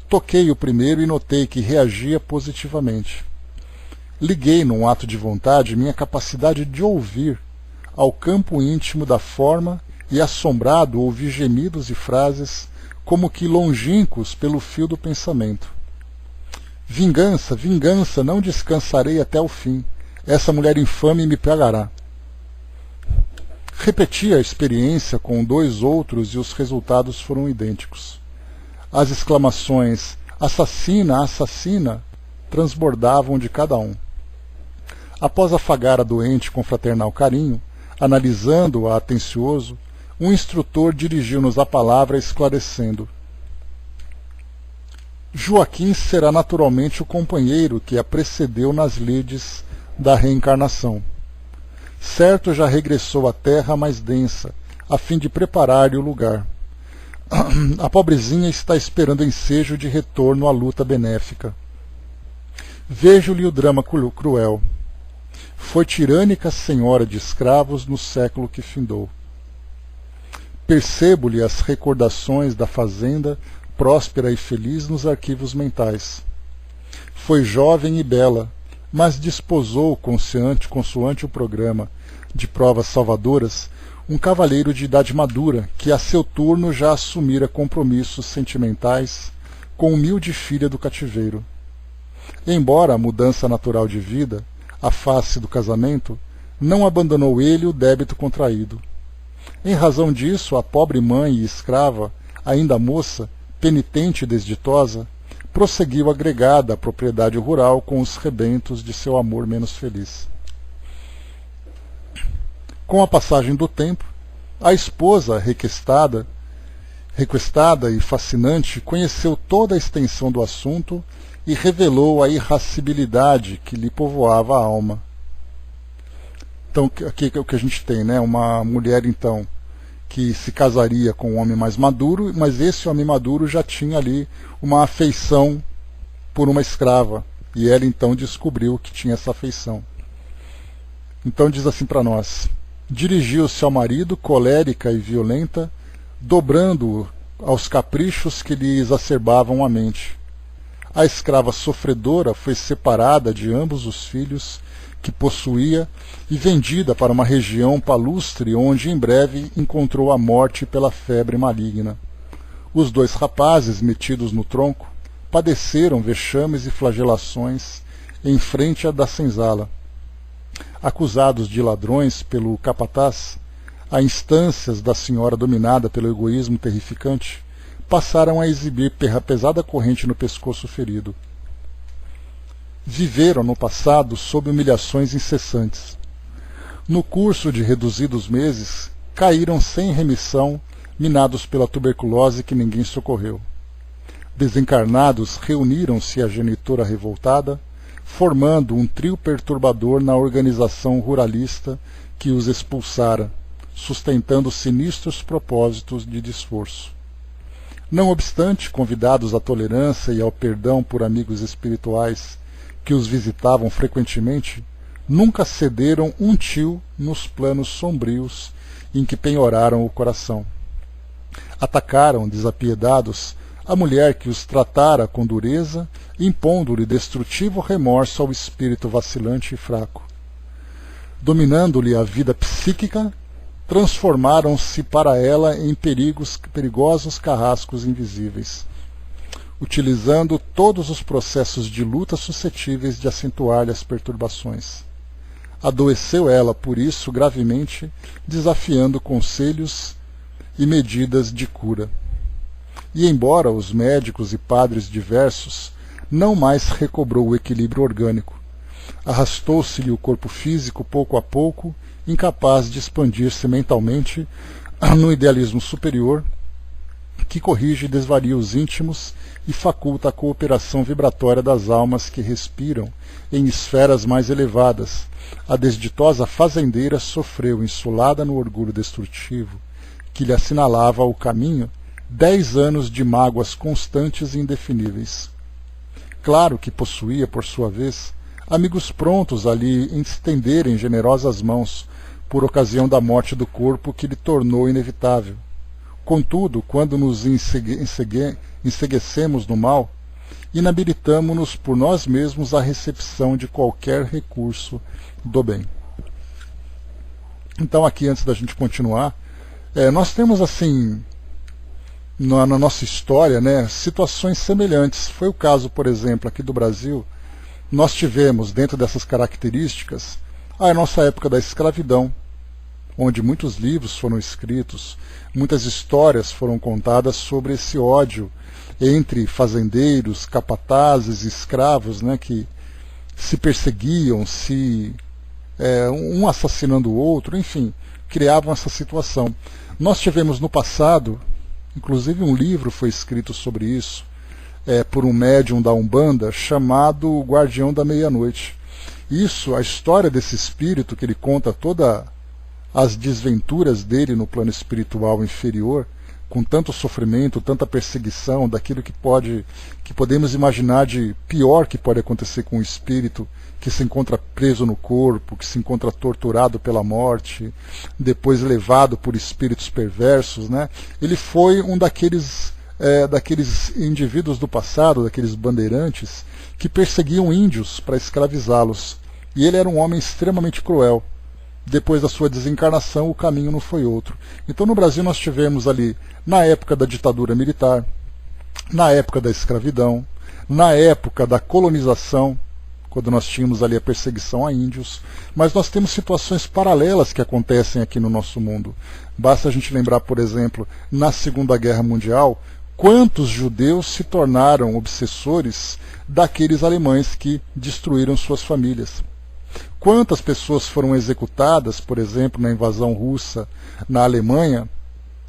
Toquei o primeiro e notei que reagia positivamente. Liguei, num ato de vontade, minha capacidade de ouvir ao campo íntimo da forma e, assombrado, ouvi gemidos e frases como que longínquos pelo fio do pensamento. Vingança, vingança, não descansarei até o fim. Essa mulher infame me pegará. Repeti a experiência com 2 outros e os resultados foram idênticos. As exclamações assassina, assassina transbordavam de cada um. Após afagar a doente com fraternal carinho, analisando-a atencioso, um instrutor dirigiu-nos a palavra esclarecendo: Joaquim será naturalmente o companheiro que a precedeu nas lides da reencarnação. Certo, já regressou à terra mais densa, a fim de preparar-lhe o lugar. A pobrezinha está esperando ensejo de retorno à luta benéfica. Vejo-lhe o drama cruel. Foi tirânica senhora de escravos no século que findou. Percebo-lhe as recordações da fazenda, próspera e feliz nos arquivos mentais. Foi jovem e bela, mas desposou, consoante o programa de provas salvadoras, um cavalheiro de idade madura, que a seu turno já assumira compromissos sentimentais com humilde filha do cativeiro. Embora a mudança natural de vida, a face do casamento, não abandonou ele o débito contraído. Em razão disso, a pobre mãe e escrava, ainda moça, penitente e desditosa, prosseguiu agregada à propriedade rural com os rebentos de seu amor menos feliz. Com a passagem do tempo, a esposa requestada e fascinante, conheceu toda a extensão do assunto e revelou a irascibilidade que lhe povoava a alma. Então, aqui é o que a gente tem, uma mulher, então, que se casaria com um homem mais maduro, mas esse homem maduro já tinha ali uma afeição por uma escrava, e ela então descobriu que tinha essa afeição. Então diz assim para nós: dirigiu-se ao marido, colérica e violenta, dobrando-o aos caprichos que lhe exacerbavam a mente. A escrava sofredora foi separada de ambos os filhos que possuía e vendida para uma região palustre, onde em breve encontrou a morte pela febre maligna. Os 2 rapazes, metidos no tronco, padeceram vexames e flagelações, em frente da senzala. Acusados de ladrões pelo capataz, a instâncias da senhora dominada pelo egoísmo terrificante, passaram a exibir pesada corrente no pescoço ferido. Viveram no passado sob humilhações incessantes. No curso de reduzidos meses, caíram sem remissão, minados pela tuberculose que ninguém socorreu. Desencarnados, reuniram-se à genitora revoltada, formando um trio perturbador na organização ruralista que os expulsara, sustentando sinistros propósitos de desforço. Não obstante, convidados à tolerância e ao perdão por amigos espirituais que os visitavam frequentemente, nunca cederam um tio nos planos sombrios em que penhoraram o coração. Atacaram, desapiedados, a mulher que os tratara com dureza, impondo-lhe destrutivo remorso ao espírito vacilante e fraco. Dominando-lhe a vida psíquica, transformaram-se para ela em perigosos carrascos invisíveis, utilizando todos os processos de luta suscetíveis de acentuar-lhe as perturbações. Adoeceu ela, por isso, gravemente, desafiando conselhos e medidas de cura. E, embora os médicos e padres diversos, não mais recobrou o equilíbrio orgânico. Arrastou-se-lhe o corpo físico pouco a pouco, incapaz de expandir-se mentalmente no idealismo superior, que corrige desvarios íntimos e faculta a cooperação vibratória das almas que respiram em esferas mais elevadas. A desditosa fazendeira sofreu, insulada no orgulho destrutivo, que lhe assinalava o caminho, 10 anos de mágoas constantes e indefiníveis. Claro que possuía, por sua vez, amigos prontos a lhe estenderem generosas mãos, por ocasião da morte do corpo que lhe tornou inevitável. Contudo, quando nos enseguecemos no mal, inabilitamo-nos por nós mesmos à recepção de qualquer recurso do bem. Então, aqui, antes da gente continuar, nós temos, assim, na nossa história, né, situações semelhantes. Foi o caso, por exemplo, aqui do Brasil. Nós tivemos, dentro dessas características, a nossa época da escravidão, onde muitos livros foram escritos, muitas histórias foram contadas sobre esse ódio entre fazendeiros, capatazes e escravos, né, que se perseguiam, um assassinando o outro, enfim, criavam essa situação. Nós tivemos no passado, inclusive um livro foi escrito sobre isso, por um médium da Umbanda chamado O Guardião da Meia-Noite. Isso, a história desse espírito, que ele conta todas as desventuras dele no plano espiritual inferior, com tanto sofrimento, tanta perseguição, daquilo que podemos imaginar de pior que pode acontecer com o espírito que se encontra preso no corpo, que se encontra torturado pela morte, depois levado por espíritos perversos, né? Ele foi um daqueles indivíduos do passado, daqueles bandeirantes, que perseguiam índios para escravizá-los. E ele era um homem extremamente cruel. Depois da sua desencarnação, o caminho não foi outro. Então, no Brasil, nós tivemos ali, na época da ditadura militar, na época da escravidão, na época da colonização, quando nós tínhamos ali a perseguição a índios, mas nós temos situações paralelas que acontecem aqui no nosso mundo. Basta a gente lembrar, por exemplo, na Segunda Guerra Mundial, quantos judeus se tornaram obsessores daqueles alemães que destruíram suas famílias. Quantas pessoas foram executadas, por exemplo, na invasão russa na Alemanha,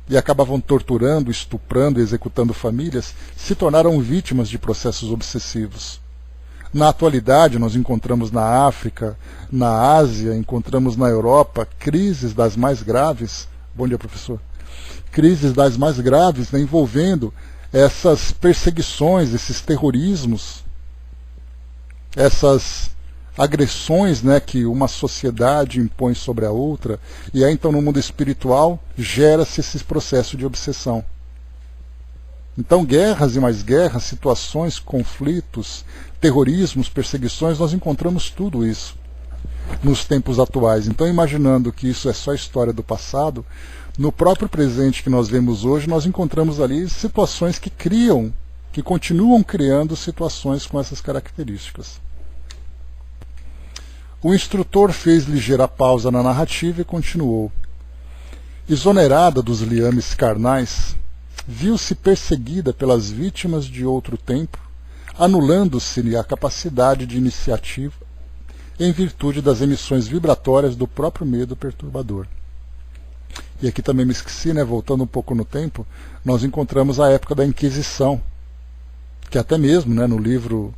e acabavam torturando, estuprando e executando famílias, se tornaram vítimas de processos obsessivos. Na atualidade, nós encontramos na África, na Ásia, encontramos na Europa crises das mais graves. Bom dia, professor. Crises das mais graves, né, envolvendo essas perseguições, esses terrorismos, essas agressões, né, que uma sociedade impõe sobre a outra, e aí então no mundo espiritual gera-se esse processo de obsessão. Então guerras e mais guerras, situações, conflitos, terrorismos, perseguições, nós encontramos tudo isso nos tempos atuais. Então, imaginando que isso é só história do passado, no próprio presente que nós vemos hoje, nós encontramos ali situações que continuam criando situações com essas características. O instrutor fez ligeira pausa na narrativa e continuou. Exonerada dos liames carnais, viu-se perseguida pelas vítimas de outro tempo, anulando-se-lhe a capacidade de iniciativa em virtude das emissões vibratórias do próprio medo perturbador. E aqui também me esqueci, né, voltando um pouco no tempo, nós encontramos a época da Inquisição, que até mesmo, né, no livro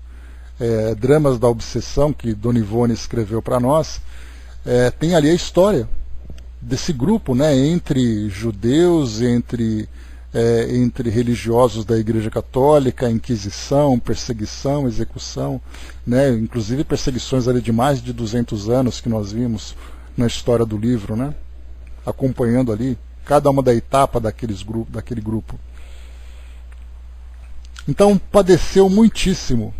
Dramas da Obsessão, que Dona Ivone escreveu para nós, tem ali a história desse grupo, né, entre judeus, entre religiosos da Igreja Católica, Inquisição, perseguição, execução, né, inclusive perseguições ali de mais de 200 anos que nós vimos na história do livro, né, acompanhando ali cada uma da etapa daquele grupo. Então padeceu muitíssimo,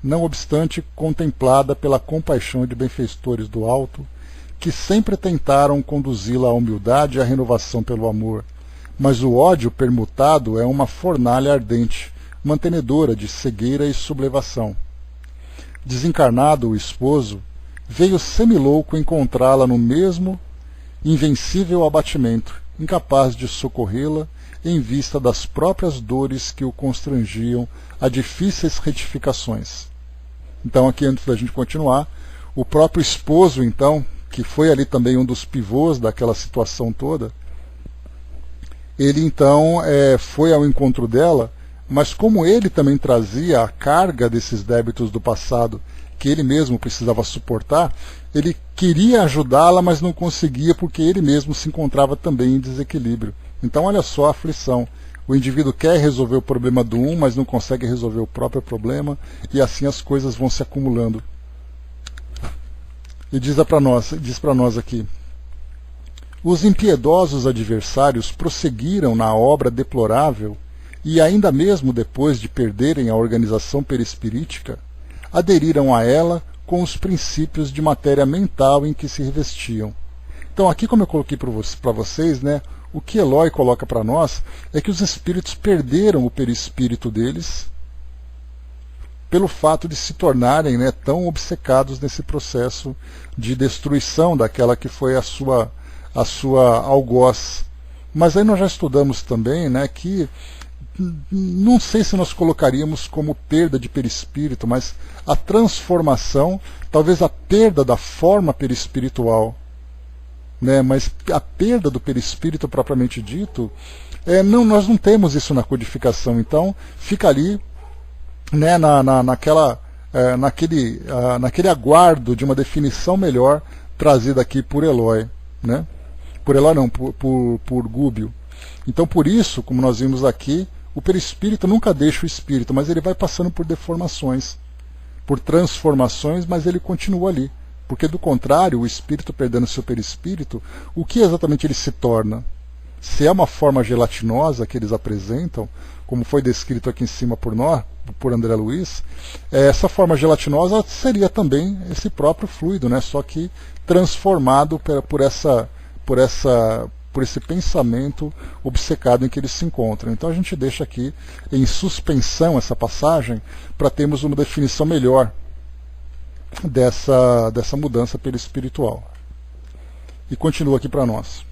não obstante contemplada pela compaixão de benfeitores do alto, que sempre tentaram conduzi-la à humildade e à renovação pelo amor, mas o ódio permutado é uma fornalha ardente, mantenedora de cegueira e sublevação. Desencarnado o esposo, veio semilouco encontrá-la no mesmo invencível abatimento, incapaz de socorrê-la em vista das próprias dores que o constrangiam a difíceis retificações. Então, aqui, antes da gente continuar, o próprio esposo, então, que foi ali também um dos pivôs daquela situação toda, ele então foi ao encontro dela, mas como ele também trazia a carga desses débitos do passado que ele mesmo precisava suportar, ele queria ajudá-la, mas não conseguia porque ele mesmo se encontrava também em desequilíbrio. Então olha só a aflição. O indivíduo quer resolver o problema do um, mas não consegue resolver o próprio problema, e assim as coisas vão se acumulando. E diz para nós aqui: os impiedosos adversários prosseguiram na obra deplorável e, ainda mesmo depois de perderem a organização perispirítica, aderiram a ela com os princípios de matéria mental em que se revestiam. Então aqui, como eu coloquei para vocês, né, o que Eloy coloca para nós é que os espíritos perderam o perispírito deles pelo fato de se tornarem, né, tão obcecados nesse processo de destruição daquela que foi a sua algoz. Mas aí nós já estudamos também, né, que não sei se nós colocaríamos como perda de perispírito, mas a transformação, talvez a perda da forma perispiritual, né, mas a perda do perispírito propriamente dito, nós não temos isso na codificação, então fica ali, né, naquele aguardo de uma definição melhor trazida aqui por Eloy, né? Por Eloy não, por Gubbio. Então por isso, como nós vimos aqui, o perispírito nunca deixa o espírito, mas ele vai passando por deformações, por transformações, mas ele continua ali. Porque do contrário, o espírito perdendo seu perispírito, o que exatamente ele se torna? Se é uma forma gelatinosa que eles apresentam, como foi descrito aqui em cima por André Luiz, essa forma gelatinosa seria também esse próprio fluido, né? Só que transformado por esse pensamento obcecado em que eles se encontram. Então a gente deixa aqui em suspensão essa passagem para termos uma definição melhor dessa mudança perispiritual. E continua aqui para nós.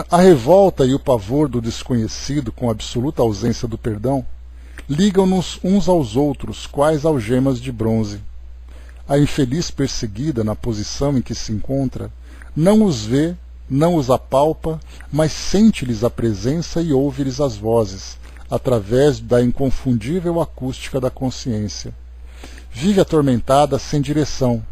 A revolta e o pavor do desconhecido com a absoluta ausência do perdão ligam-nos uns aos outros quais algemas de bronze. A infeliz perseguida, na posição em que se encontra, não os vê, não os apalpa, mas sente-lhes a presença e ouve-lhes as vozes, através da inconfundível acústica da consciência. Vive atormentada sem direção,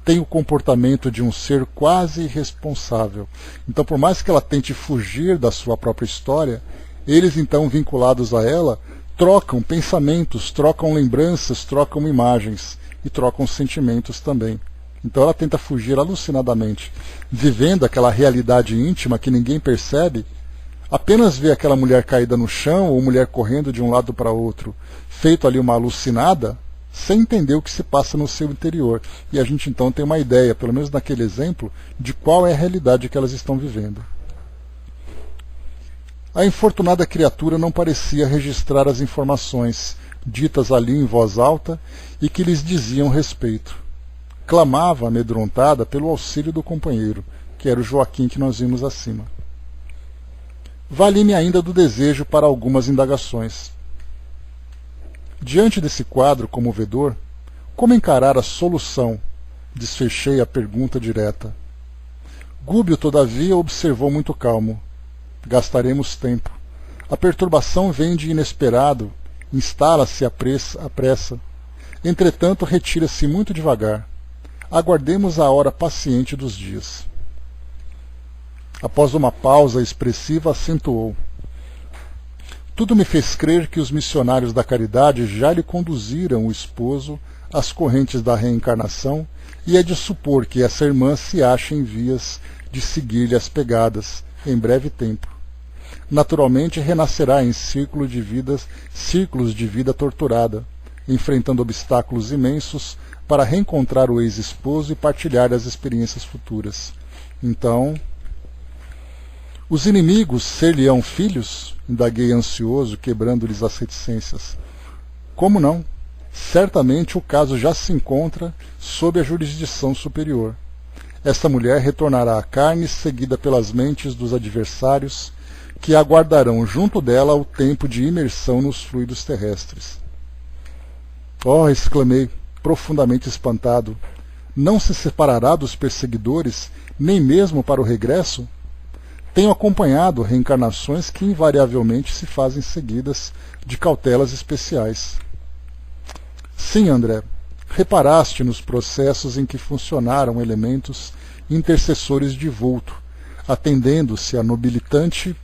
tem o comportamento de um ser quase irresponsável. Então, por mais que ela tente fugir da sua própria história, eles, então, vinculados a ela, trocam pensamentos, trocam lembranças, trocam imagens e trocam sentimentos também. Então ela tenta fugir alucinadamente, vivendo aquela realidade íntima que ninguém percebe, apenas vê aquela mulher caída no chão ou mulher correndo de um lado para outro, feito ali uma alucinada, sem entender o que se passa no seu interior. E a gente então tem uma ideia, pelo menos naquele exemplo, de qual é a realidade que elas estão vivendo. A infortunada criatura não parecia registrar as informações ditas ali em voz alta e que lhes diziam respeito. Clamava, amedrontada, pelo auxílio do companheiro, que era o Joaquim que nós vimos acima. Vali-me ainda do desejo para algumas indagações. Diante desse quadro comovedor, como encarar a solução? Desfechei a pergunta direta. Gúbio, todavia, observou muito calmo. Gastaremos tempo. A perturbação vem de inesperado, instala-se à pressa. Entretanto, retira-se muito devagar. Aguardemos a hora paciente dos dias. Após uma pausa expressiva, acentuou. Tudo me fez crer que os missionários da caridade já lhe conduziram o esposo às correntes da reencarnação, e é de supor que essa irmã se acha em vias de seguir-lhe as pegadas, em breve tempo. Naturalmente renascerá em círculos de vida torturada, enfrentando obstáculos imensos para reencontrar o ex-esposo e partilhar as experiências futuras. Então, os inimigos ser-lhe-ão filhos? Indaguei ansioso, quebrando-lhes as reticências. Como não? Certamente o caso já se encontra sob a jurisdição superior. Esta mulher retornará à carne, seguida pelas mentes dos adversários, que aguardarão junto dela o tempo de imersão nos fluidos terrestres. Oh, exclamei, profundamente espantado, não se separará dos perseguidores, nem mesmo para o regresso? Tenho acompanhado reencarnações que invariavelmente se fazem seguidas de cautelas especiais. Sim, André, reparaste nos processos em que funcionaram elementos intercessores de vulto, atendendo-se à nobilitante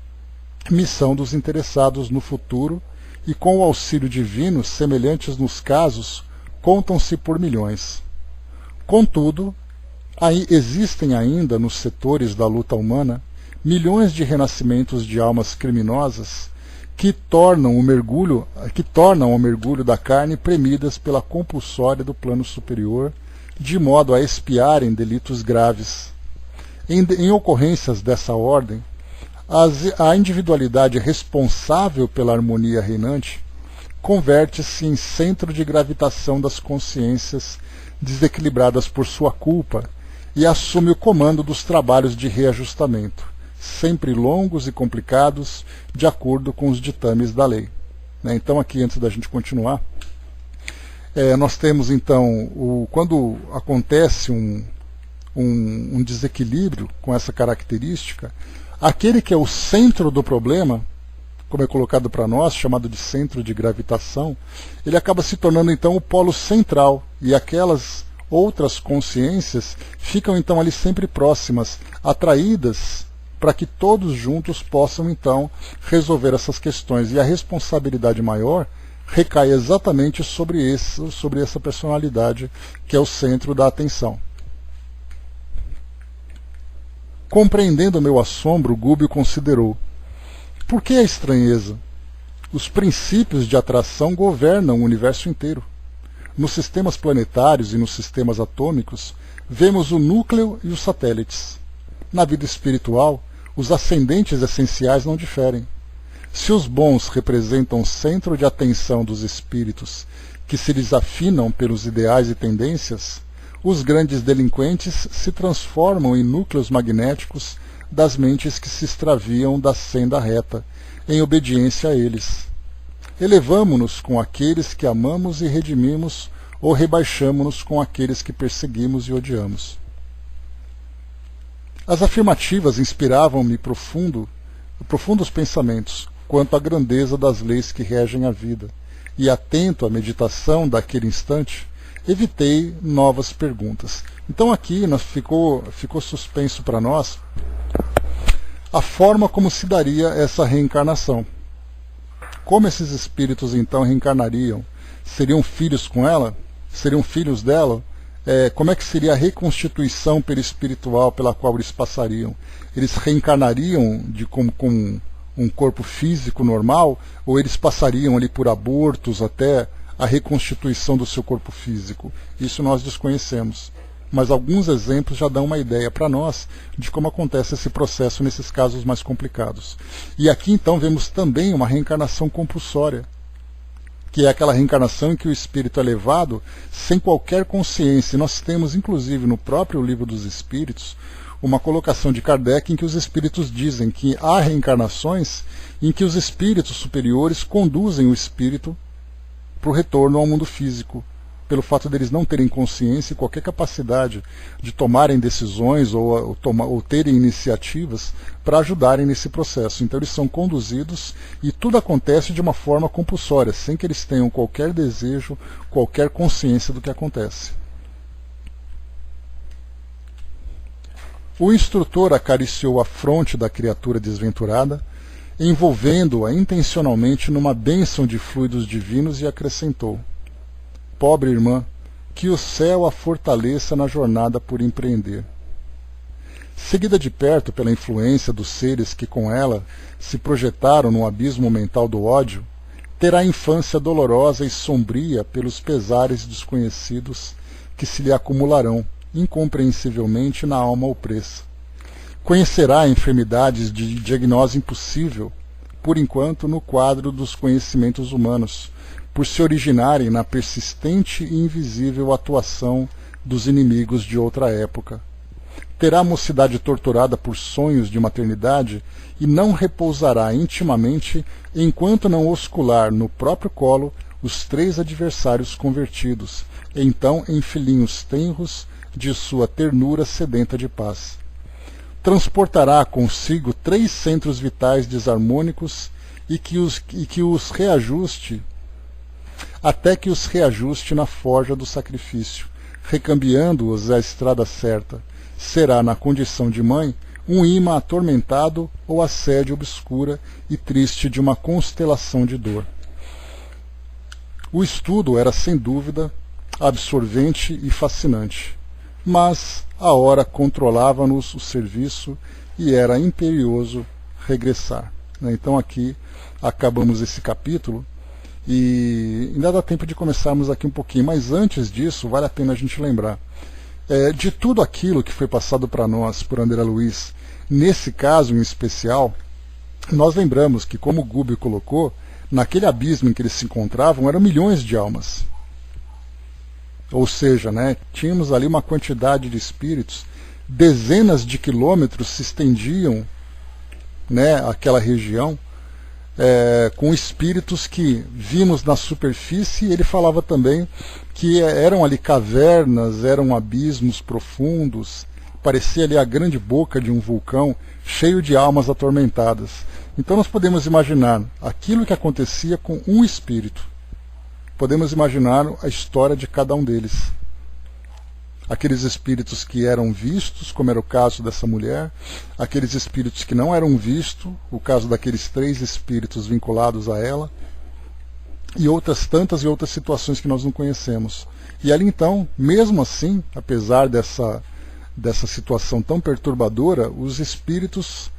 missão dos interessados no futuro, e com o auxílio divino, semelhantes nos casos, contam-se por milhões. Contudo, existem ainda nos setores da luta humana milhões de renascimentos de almas criminosas que tornam o mergulho da carne premidas pela compulsória do plano superior, de modo a expiarem delitos graves. Em ocorrências dessa ordem, a individualidade responsável pela harmonia reinante converte-se em centro de gravitação das consciências desequilibradas por sua culpa e assume o comando dos trabalhos de reajustamento, sempre longos e complicados, de acordo com os ditames da lei. Então, aqui, antes da gente continuar, nós temos, então, quando acontece um desequilíbrio com essa característica, aquele que é o centro do problema, como é colocado para nós, chamado de centro de gravitação, ele acaba se tornando, então, o polo central, e aquelas outras consciências ficam, então, ali sempre próximas, atraídas para que todos juntos possam, então, resolver essas questões. E a responsabilidade maior recai exatamente sobre essa personalidade, que é o centro da atenção. Compreendendo meu assombro, Gúbio considerou: por que a estranheza? Os princípios de atração governam o universo inteiro. Nos sistemas planetários e nos sistemas atômicos, vemos o núcleo e os satélites. Na vida espiritual, os ascendentes essenciais não diferem. Se os bons representam o centro de atenção dos espíritos que se lhes afinam pelos ideais e tendências, os grandes delinquentes se transformam em núcleos magnéticos das mentes que se extraviam da senda reta, em obediência a eles. Elevamo-nos com aqueles que amamos e redimimos, ou rebaixamo-nos com aqueles que perseguimos e odiamos. As afirmativas inspiravam-me profundos pensamentos quanto à grandeza das leis que regem a vida, e, atento à meditação daquele instante, evitei novas perguntas. Então aqui ficou suspenso para nós a forma como se daria essa reencarnação. Como esses espíritos então reencarnariam? Seriam filhos com ela? Seriam filhos dela? Como é que seria a reconstituição perispiritual pela qual eles passariam? Eles reencarnariam com um corpo físico normal, ou eles passariam ali por abortos até a reconstituição do seu corpo físico? Isso nós desconhecemos. mas alguns exemplos já dão uma ideia para nós de como acontece esse processo nesses casos mais complicados. E aqui então vemos também uma reencarnação compulsória, que é aquela reencarnação em que o espírito é levado sem qualquer consciência. Nós temos, inclusive, no próprio Livro dos Espíritos, uma colocação de Kardec em que os espíritos dizem que há reencarnações em que os espíritos superiores conduzem o espírito para o retorno ao mundo físico, pelo fato deles não terem consciência e qualquer capacidade de tomarem decisões ou terem iniciativas para ajudarem nesse processo. Então eles são conduzidos e tudo acontece de uma forma compulsória, sem que eles tenham qualquer desejo, qualquer consciência do que acontece. O instrutor acariciou a fronte da criatura desventurada, envolvendo-a intencionalmente numa bênção de fluidos divinos e acrescentou: pobre irmã, que o céu a fortaleça na jornada por empreender. Seguida de perto pela influência dos seres que com ela se projetaram no abismo mental do ódio, terá infância dolorosa e sombria pelos pesares desconhecidos que se lhe acumularão incompreensivelmente na alma opressa. Conhecerá enfermidades de diagnose impossível, por enquanto no quadro dos conhecimentos humanos, por se originarem na persistente e invisível atuação dos inimigos de outra época. Terá a mocidade torturada por sonhos de maternidade e não repousará intimamente enquanto não oscular no próprio colo os 3 adversários convertidos, então em filhinhos tenros de sua ternura sedenta de paz. Transportará consigo 3 centros vitais desarmônicos e que os reajuste até que os reajuste na forja do sacrifício, recambiando-os à estrada certa. Será, na condição de mãe, um imã atormentado ou a sede obscura e triste de uma constelação de dor. O estudo era, sem dúvida, absorvente e fascinante, mas a hora controlava-nos o serviço e era imperioso regressar. Então aqui acabamos esse capítulo. E ainda dá tempo de começarmos aqui um pouquinho, mas antes disso, vale a pena a gente lembrar. De tudo aquilo que foi passado para nós por André Luiz, nesse caso em especial, nós lembramos que, como o Gubbio colocou, naquele abismo em que eles se encontravam, eram milhões de almas. Ou seja, tínhamos ali uma quantidade de espíritos, dezenas de quilômetros se estendiam aquela região, com espíritos que vimos na superfície. Ele falava também que eram ali cavernas, eram abismos profundos, parecia ali a grande boca de um vulcão cheio de almas atormentadas. Então nós podemos imaginar aquilo que acontecia com um espírito. Podemos imaginar a história de cada um deles. Aqueles espíritos que eram vistos, como era o caso dessa mulher, aqueles espíritos que não eram vistos, o caso daqueles 3 espíritos vinculados a ela, e outras tantas e outras situações que nós não conhecemos. E ali então, mesmo assim, apesar dessa situação tão perturbadora, os espíritos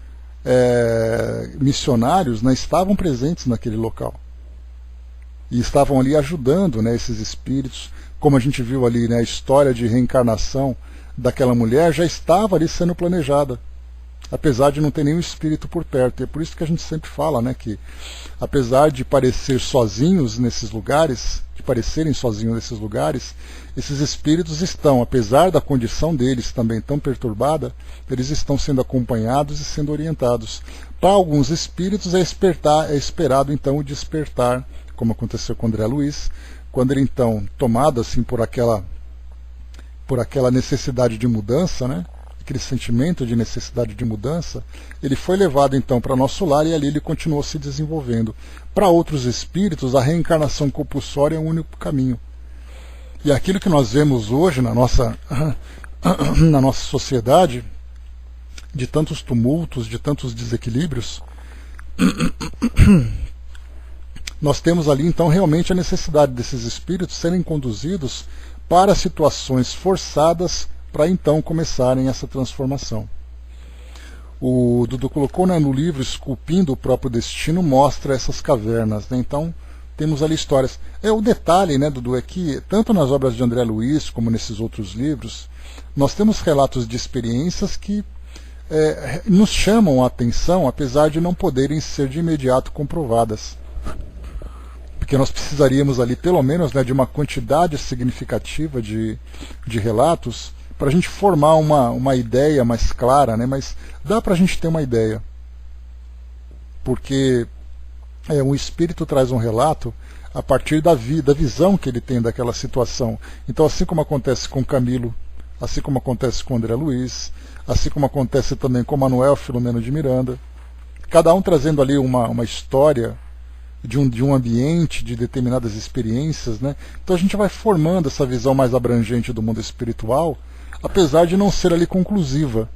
missionários estavam presentes naquele local. E estavam ali ajudando esses espíritos. Como a gente viu ali, a história de reencarnação daquela mulher já estava ali sendo planejada, apesar de não ter nenhum espírito por perto. E é por isso que a gente sempre fala que, apesar de parecer sozinhos nesses lugares, esses espíritos estão, apesar da condição deles também tão perturbada, eles estão sendo acompanhados e sendo orientados. Para alguns espíritos é esperado então o despertar, como aconteceu com André Luiz, quando ele então, tomado assim por aquela necessidade de mudança, aquele sentimento de necessidade de mudança, ele foi levado então para nosso lar e ali ele continuou se desenvolvendo. Para outros espíritos, a reencarnação compulsória é o único caminho. E aquilo que nós vemos hoje na nossa sociedade, de tantos tumultos, de tantos desequilíbrios, nós temos ali então realmente a necessidade desses espíritos serem conduzidos para situações forçadas para então começarem essa transformação. O Dudu colocou no livro Esculpindo o Próprio Destino, mostra essas cavernas. Então temos ali histórias. O detalhe, né, Dudu, é que tanto nas obras de André Luiz como nesses outros livros, nós temos relatos de experiências que nos chamam a atenção, apesar de não poderem ser de imediato comprovadas. Porque nós precisaríamos ali, pelo menos, né, de uma quantidade significativa de relatos para a gente formar uma ideia mais clara, né, mas dá para a gente ter uma ideia. Porque um espírito traz um relato a partir da visão que ele tem daquela situação. Então, assim como acontece com Camilo, assim como acontece com André Luiz, assim como acontece também com Manuel Filomeno de Miranda, cada um trazendo ali uma história de um ambiente, de determinadas experiências, né? Então a gente vai formando essa visão mais abrangente do mundo espiritual, apesar de não ser ali conclusiva.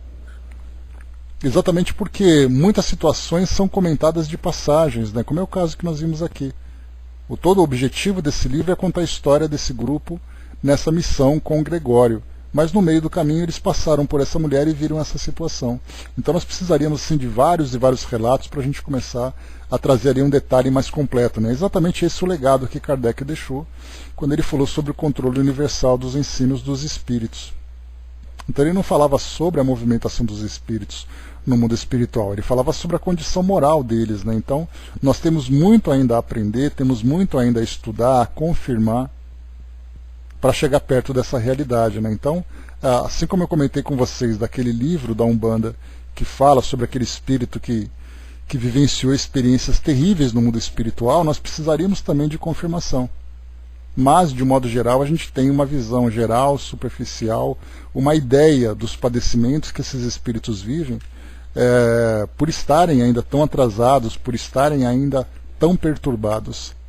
Exatamente porque muitas situações são comentadas de passagens, né? Como é o caso que nós vimos aqui. Todo o objetivo desse livro é contar a história desse grupo nessa missão com o Gregório. Mas no meio do caminho eles passaram por essa mulher e viram essa situação. Então nós precisaríamos assim, de vários e vários relatos para a gente começar a trazer ali um detalhe mais completo, né? Exatamente esse o legado que Kardec deixou quando ele falou sobre o controle universal dos ensinos dos espíritos. Então ele não falava sobre a movimentação dos espíritos no mundo espiritual, ele falava sobre a condição moral deles, né? Então nós temos muito ainda a aprender, temos muito ainda a estudar, a confirmar, para chegar perto dessa realidade, né? Então, assim como eu comentei com vocês daquele livro da Umbanda que fala sobre aquele espírito que vivenciou experiências terríveis no mundo espiritual, nós precisaríamos também de confirmação. Mas, de modo geral, a gente tem uma visão geral, superficial, uma ideia dos padecimentos que esses espíritos vivem, por estarem ainda tão atrasados, por estarem ainda tão perturbados.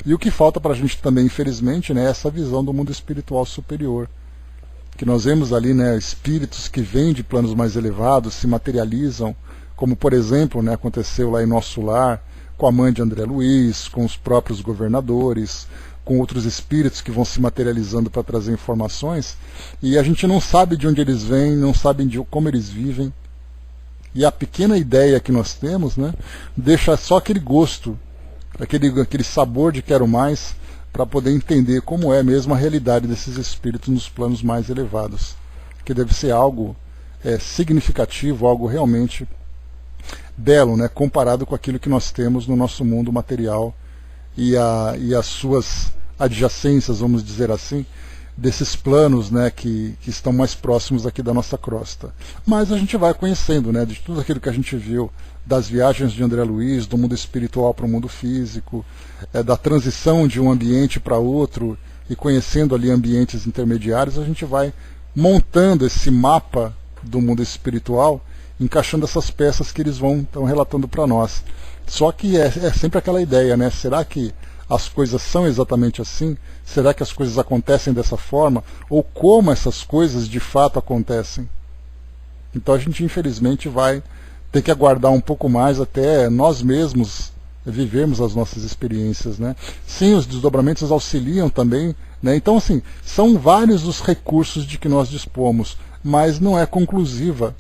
E o que falta para a gente também, infelizmente, né, é essa visão do mundo espiritual superior. Que nós vemos ali, né, espíritos que vêm de planos mais elevados, se materializam, como por exemplo, né, aconteceu lá em Nosso Lar, com a mãe de André Luiz, com os próprios governadores, com outros espíritos que vão se materializando para trazer informações, e a gente não sabe de onde eles vêm, não sabe como eles vivem. E a pequena ideia que nós temos, né, deixa só aquele gosto, aquele sabor de quero mais, para poder entender como é mesmo a realidade desses espíritos nos planos mais elevados. Que deve ser algo significativo, algo realmente belo, né, comparado com aquilo que nós temos no nosso mundo material e as suas adjacências, vamos dizer assim, desses planos, né, que estão mais próximos aqui da nossa crosta. Mas a gente vai conhecendo, né, de tudo aquilo que a gente viu, das viagens de André Luiz, do mundo espiritual para o mundo físico, da transição de um ambiente para outro, e conhecendo ali ambientes intermediários, a gente vai montando esse mapa do mundo espiritual, encaixando essas peças que eles estão relatando para nós. Só que é sempre aquela ideia, né? Será que as coisas são exatamente assim? Será que as coisas acontecem dessa forma? Ou como essas coisas de fato acontecem? Então a gente infelizmente vai ter que aguardar um pouco mais até nós mesmos vivermos as nossas experiências, né? Sim, os desdobramentos auxiliam também, né? Então assim, são vários os recursos de que nós dispomos, mas não é conclusiva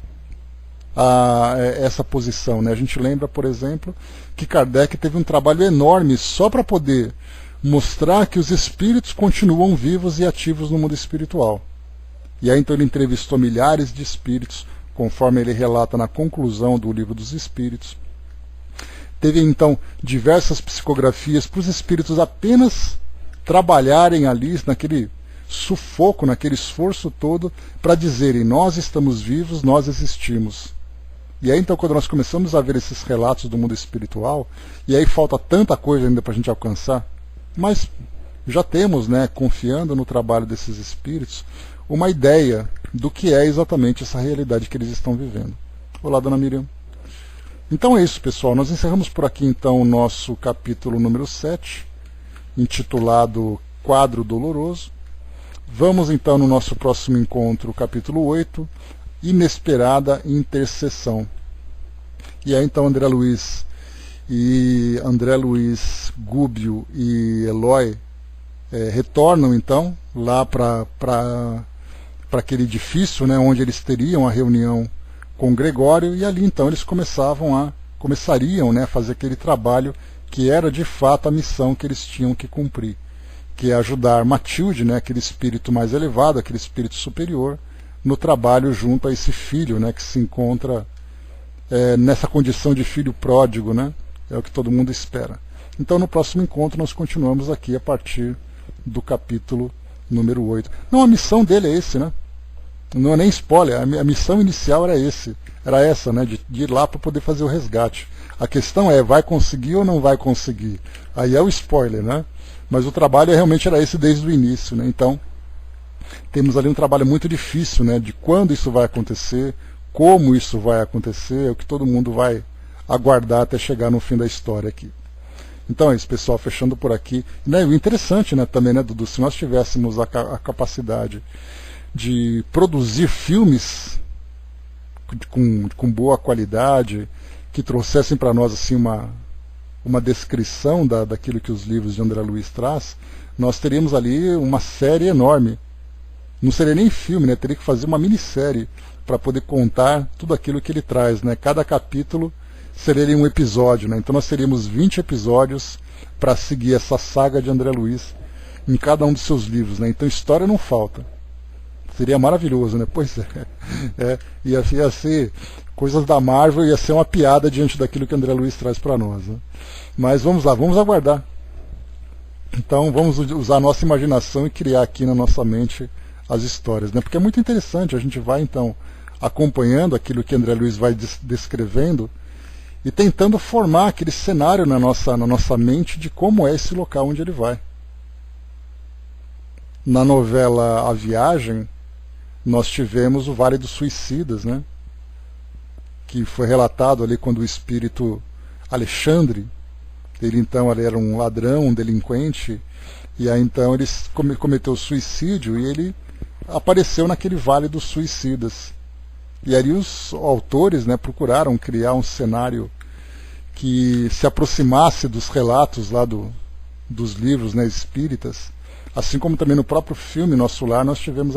essa posição, né? A gente lembra, por exemplo, que Kardec teve um trabalho enorme só para poder mostrar que os espíritos continuam vivos e ativos no mundo espiritual. E aí então ele entrevistou milhares de espíritos, conforme ele relata na conclusão do Livro dos Espíritos. Teve então diversas psicografias para os espíritos apenas trabalharem ali naquele sufoco, naquele esforço todo, para dizerem: nós estamos vivos, nós existimos. E aí então quando nós começamos a ver esses relatos do mundo espiritual, e aí falta tanta coisa ainda para a gente alcançar, mas já temos, né, confiando no trabalho desses espíritos, uma ideia do que é exatamente essa realidade que eles estão vivendo. Olá, dona Miriam. Então é isso, pessoal. Nós encerramos por aqui então o nosso capítulo número 7, intitulado Quadro Doloroso. Vamos então no nosso próximo encontro, capítulo 8, Inesperada Intercessão. E aí então André Luiz Gúbio e Eloy retornam então lá para aquele edifício, né, onde eles teriam a reunião com Gregório, e ali então eles começariam, né, a fazer aquele trabalho que era de fato a missão que eles tinham que cumprir, que é ajudar Matilde, né, aquele espírito mais elevado, aquele espírito superior, no trabalho junto a esse filho, né, que se encontra nessa condição de filho pródigo, né, é o que todo mundo espera. Então no próximo encontro nós continuamos aqui a partir do capítulo número 8. Não, a missão dele é esse, né? Não é nem spoiler, a missão inicial era essa, né, de ir lá para poder fazer o resgate. A questão é, vai conseguir ou não vai conseguir? Aí é o spoiler, né? Mas o trabalho realmente era esse desde o início, né? Então, temos ali um trabalho muito difícil, né, de quando isso vai acontecer, como isso vai acontecer, é o que todo mundo vai aguardar até chegar no fim da história aqui. Então é isso, pessoal, fechando por aqui. Né, o interessante, né, também, né, Dudu, se nós tivéssemos a capacidade de produzir filmes com boa qualidade, que trouxessem para nós assim uma descrição daquilo que os livros de André Luiz traz, nós teríamos ali uma série enorme. Não seria nem filme, né? Teria que fazer uma minissérie para poder contar tudo aquilo que ele traz, né? Cada capítulo seria um episódio, né? Então nós teríamos 20 episódios para seguir essa saga de André Luiz em cada um dos seus livros, né? Então história não falta. Seria maravilhoso, né? Pois é. Ia ser coisas da Marvel, ia ser uma piada diante daquilo que André Luiz traz para nós, né? Mas vamos lá, vamos aguardar. Então vamos usar a nossa imaginação e criar aqui na nossa mente as histórias, né? Porque é muito interessante, a gente vai então acompanhando aquilo que André Luiz vai descrevendo e tentando formar aquele cenário na nossa mente de como é esse local onde ele vai. Na novela A Viagem, nós tivemos o Vale dos Suicidas, né? Que foi relatado ali quando o espírito Alexandre, ele então ele era um ladrão, um delinquente, e aí então ele cometeu suicídio e ele apareceu naquele Vale dos Suicidas. E ali os autores, né, procuraram criar um cenário que se aproximasse dos relatos lá dos livros, né, espíritas, assim como também no próprio filme Nosso Lar nós tivemos ali